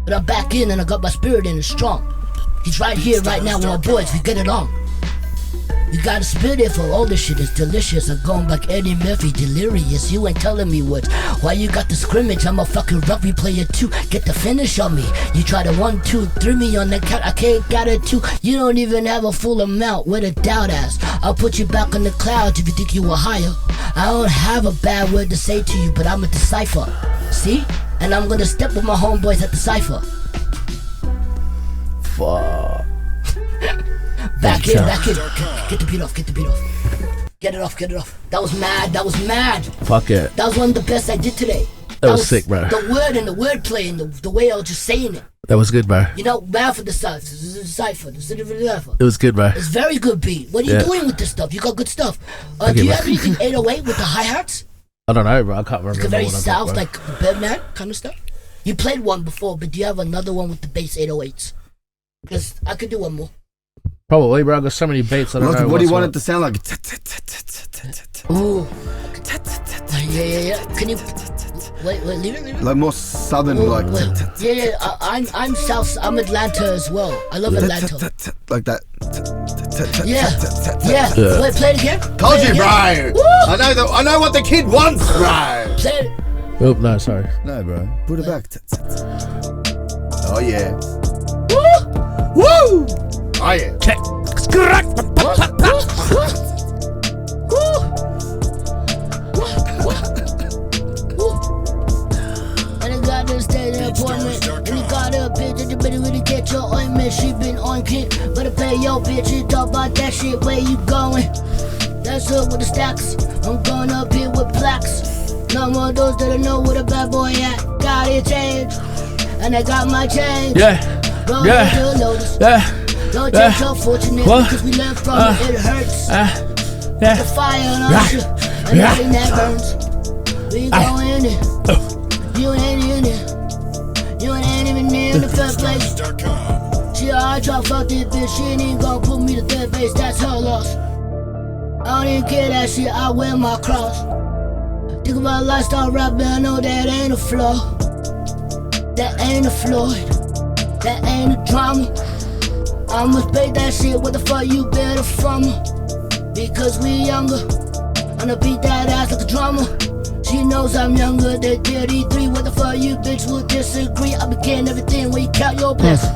But I'm back in, and I got my spirit in, it's strong. He's right here, right now with my boys. We get it on. You got a spirit for all this shit is delicious. I'm going like Eddie Murphy, delirious. You ain't telling me what. Why you got the scrimmage? I'm a fucking rugby player too. Get the finish on me. You try to 1, 2, 3 me on the count. I can't got it too. You don't even have a full amount. With a doubt ass. I'll put you back on the clouds if you think you were higher. I don't have a bad word to say to you, but I'm a decipher. See? And I'm gonna step with my homeboys at the cipher. Fuck. Back in. Get the beat off. Get it off. That was mad. Fuck yeah. That was one of the best I did today. That was sick, bro. The word and the wordplay and the way I was just saying it. That was good, bro. You know, bad for the cipher. It was good, bro. It's very good beat. What are you doing with this stuff? You got good stuff. Do you have anything 808 with the hi-hats? I don't know, bro. I can't remember. Like a very what I got, south, bro. like Bedman kind of stuff. You played one before, but do you have another one with the bass 808s? Because I could do one more. Probably, bro. I got so many beats. I don't know. What do you want it to sound like? Ooh. Yeah. Can you wait? Leave it. Like more southern, like. Yeah. I'm South. I'm Atlanta as well. I love Atlanta. Like that. Yeah. Wait, play it again. Told you, bro. I know what the kid wants, bro. Play it. Oh no, sorry. No, bro. Put it back. Oh yeah. Woo! Oh yeah. Check. And I got to stay in appointment. And you got a bitch and you better really get your ointment. She been on kick, better pay your bitch. You talk about that shit, where you going? That's up with the stacks. I'm going up here with plaques. No more those that don't know where the bad boy at. Got it changed, and I got my change. Don't take your fortunate because we learn from it. It hurts. The fire on our shit, and nothing that burns. We go in it. You ain't in it. You ain't even in the first place. She all I try fuck this bitch, she ain't even gon' put me to third base, that's her loss. I don't even care that shit, I wear my cross. Think about lifestyle rapping, I know that ain't a flaw. That ain't a Floyd, that ain't a drama. I'ma pay that shit, what the fuck you better from her? Because we younger, I'ma beat that ass like a drama. She knows I'm younger than 33, what the fuck you bitch would disagree? I be getting everything when you count your blessings.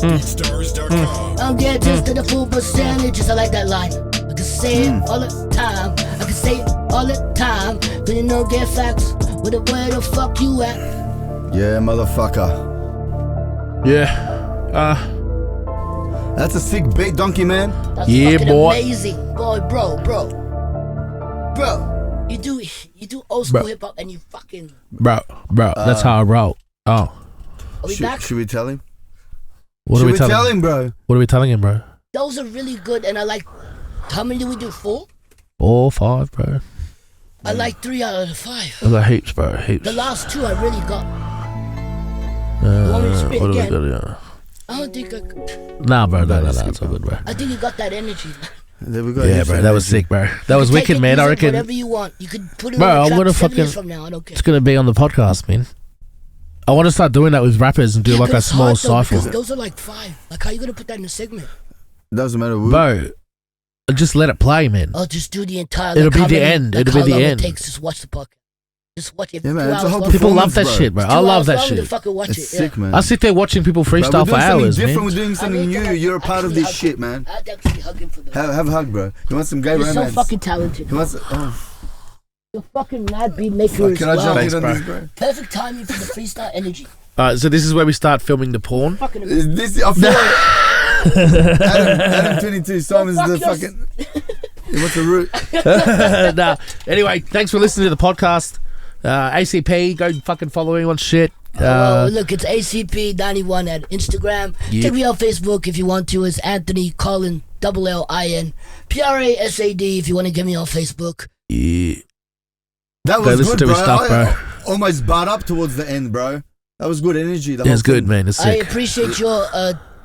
I'm getting just to the full percentages, I like that line. I can say it all the time, I can say it all the time. Cause you know get facts, where the fuck you at? Yeah, motherfucker. Yeah. That's a sick beat, Donkey Man. That's Yeah, fucking boy. Amazing. Boy, bro. You do old school hip hop and you fucking. Bro, that's how I roll. Oh. Are we back? Should we tell him? What Should are we we tell telling him, bro? What are we telling him, bro? Those are really good and I like. How many did we do? 4? 4, 5, bro. I like 3 out of the 5. I got heaps, bro. Heaps. The last 2 I really got. Want me to spit what do we again? got, yeah? I don't think Nah, bro, no, that's it's all good, bro. I think you got that energy. There we go. Yeah, bro, that was sick, bro. That was Take wicked, it, man. use I it, reckon whatever you want. You could put it Bro, on I'm the gonna track 7 years fucking- from now. I don't care. it's gonna be on the podcast, man. I want to start doing that with rappers and do like a It's small hard, though, cipher. because those are like 5. Like how you gonna put that in a segment? Doesn't matter. Bro, just let it play, man. I'll just do the entire. It'll like be how the many- end. Like It'll be how the long end. It takes. Just watch the podcast. Just watch it. Yeah, man, 2 it's a hours whole long. People love that performance, shit, bro. 2 I love hours that long to shit. fucking watch It's it. sick, man. I sit there watching people Bro, freestyle we're for doing something hours, different. man. We're doing something new. You're a part of this shit, man. I'd actually hug him for that. Have a hug, bro. You want some gay You're so romance? fucking talented. You want some? Oh, You're fucking mad beat maker as can I well. jump Thanks, in on bro. this, bro? Perfect timing for the freestyle energy. So this is where we start filming the porn. Fucking amazing. Is this? I feel like Adam 22 Simon's the fuck fucking. What's the root? Nah. Anyway, thanks for listening to the podcast. ACP, go fucking follow him on shit. Look, it's ACP91 at Instagram. Yeah. Check me out Facebook if you want to. It's Anthony Colin LLIN PRASAD if you want to get me on Facebook. Yeah. That Go was listen good, to bro. his stuff, bro. I almost barred up towards the end, bro. That was good energy. The It's whole good, thing. man. It's I sick. appreciate your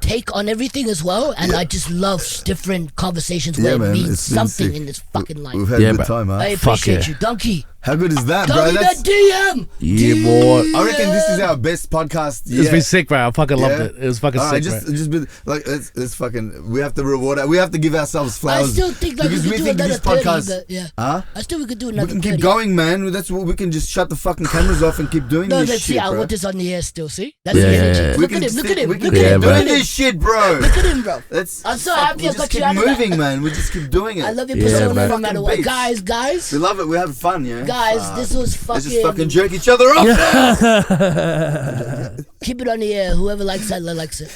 take on everything as well, and I just love different conversations where it man, means it's been something sick. in this fucking life. We've had Yeah, a good bro. time, huh? I Fuck appreciate yeah. you, Donkey. How good is that, bro? Donkey That's, that DM. Yeah, boy. I reckon this is our best podcast yet. It's been sick, bro. I fucking loved Yeah. it. It was fucking All right, sick, bro. just be like, let's fucking. We have to reward it. We have to give ourselves I flowers. still think like we because could we do think another this 30, podcast. but yeah. Huh? I still we could do We another can 30. keep going, man. That's what we can just shut the fucking cameras off and keep doing No, this let's shit, see. I bro. want this on the air still. See, that's Yeah, the yeah, energy. yeah. We Look can at him. Look at him. We Look can at Yeah, keep him. bro. doing this shit, bro. Look at him, bro. Let's. I'm so happy I we got just you keep out of that. moving, man. We just keep doing it. I love your Yeah, persona man. no matter what. Fucking beats. Guys, We love it. We have fun, yeah. guys, this was Let's just fucking fucking. jerk each other off. Keep it on the air. Whoever likes that likes it.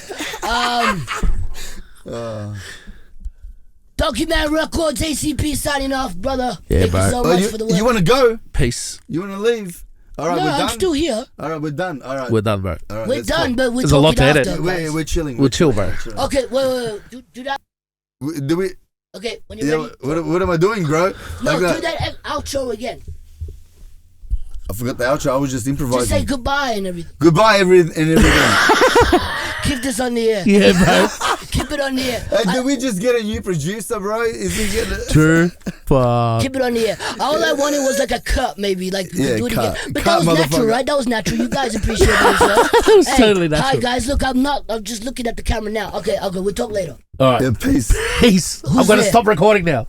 Donkeyman Records, ACP signing off, brother. Yeah, Thank bro. you so Oh, much for the work. you want to go? Peace. You want to leave? All right, No, we're I'm done. still here. All right, we're done. All right, We're done, bro. all right, We're let's done, go. but we're There's a lot talking to edit. after, guys. We're chilling. We'll chill, bro. Okay, wait. Do that. Do we? Okay, when you're Yeah. ready. What am I doing, bro? No, Like do that outro again. I forgot the outro. I was just improvising. Just say goodbye and everything. Goodbye, everything. Keep this on the air. Yeah, bro. Keep it on the air. Hey, did we just get a new producer, bro? Is he getting? True. Fuck. Keep it on the air. All I wanted was like a cut, maybe. Like, we Yeah, could do it cut. again. But Cut, that was natural, motherfucker. right? That was natural. You guys appreciate it as well. That was totally Hi, natural. guys. Look, I'm just looking at the camera now. Okay, we'll talk later. All right. Yeah, peace. Peace. I'm Who's going to there? stop recording now.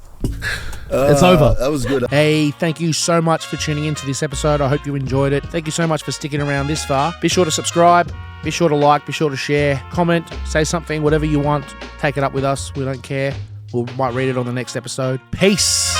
It's over. That was good. Hey, thank you so much for tuning into this episode. I hope you enjoyed it. Thank you so much for sticking around this far. Be sure to subscribe. Be sure to like. Be sure to share. Comment. Say something. Whatever you want. Take it up with us. We don't care. We might read it on the next episode. Peace.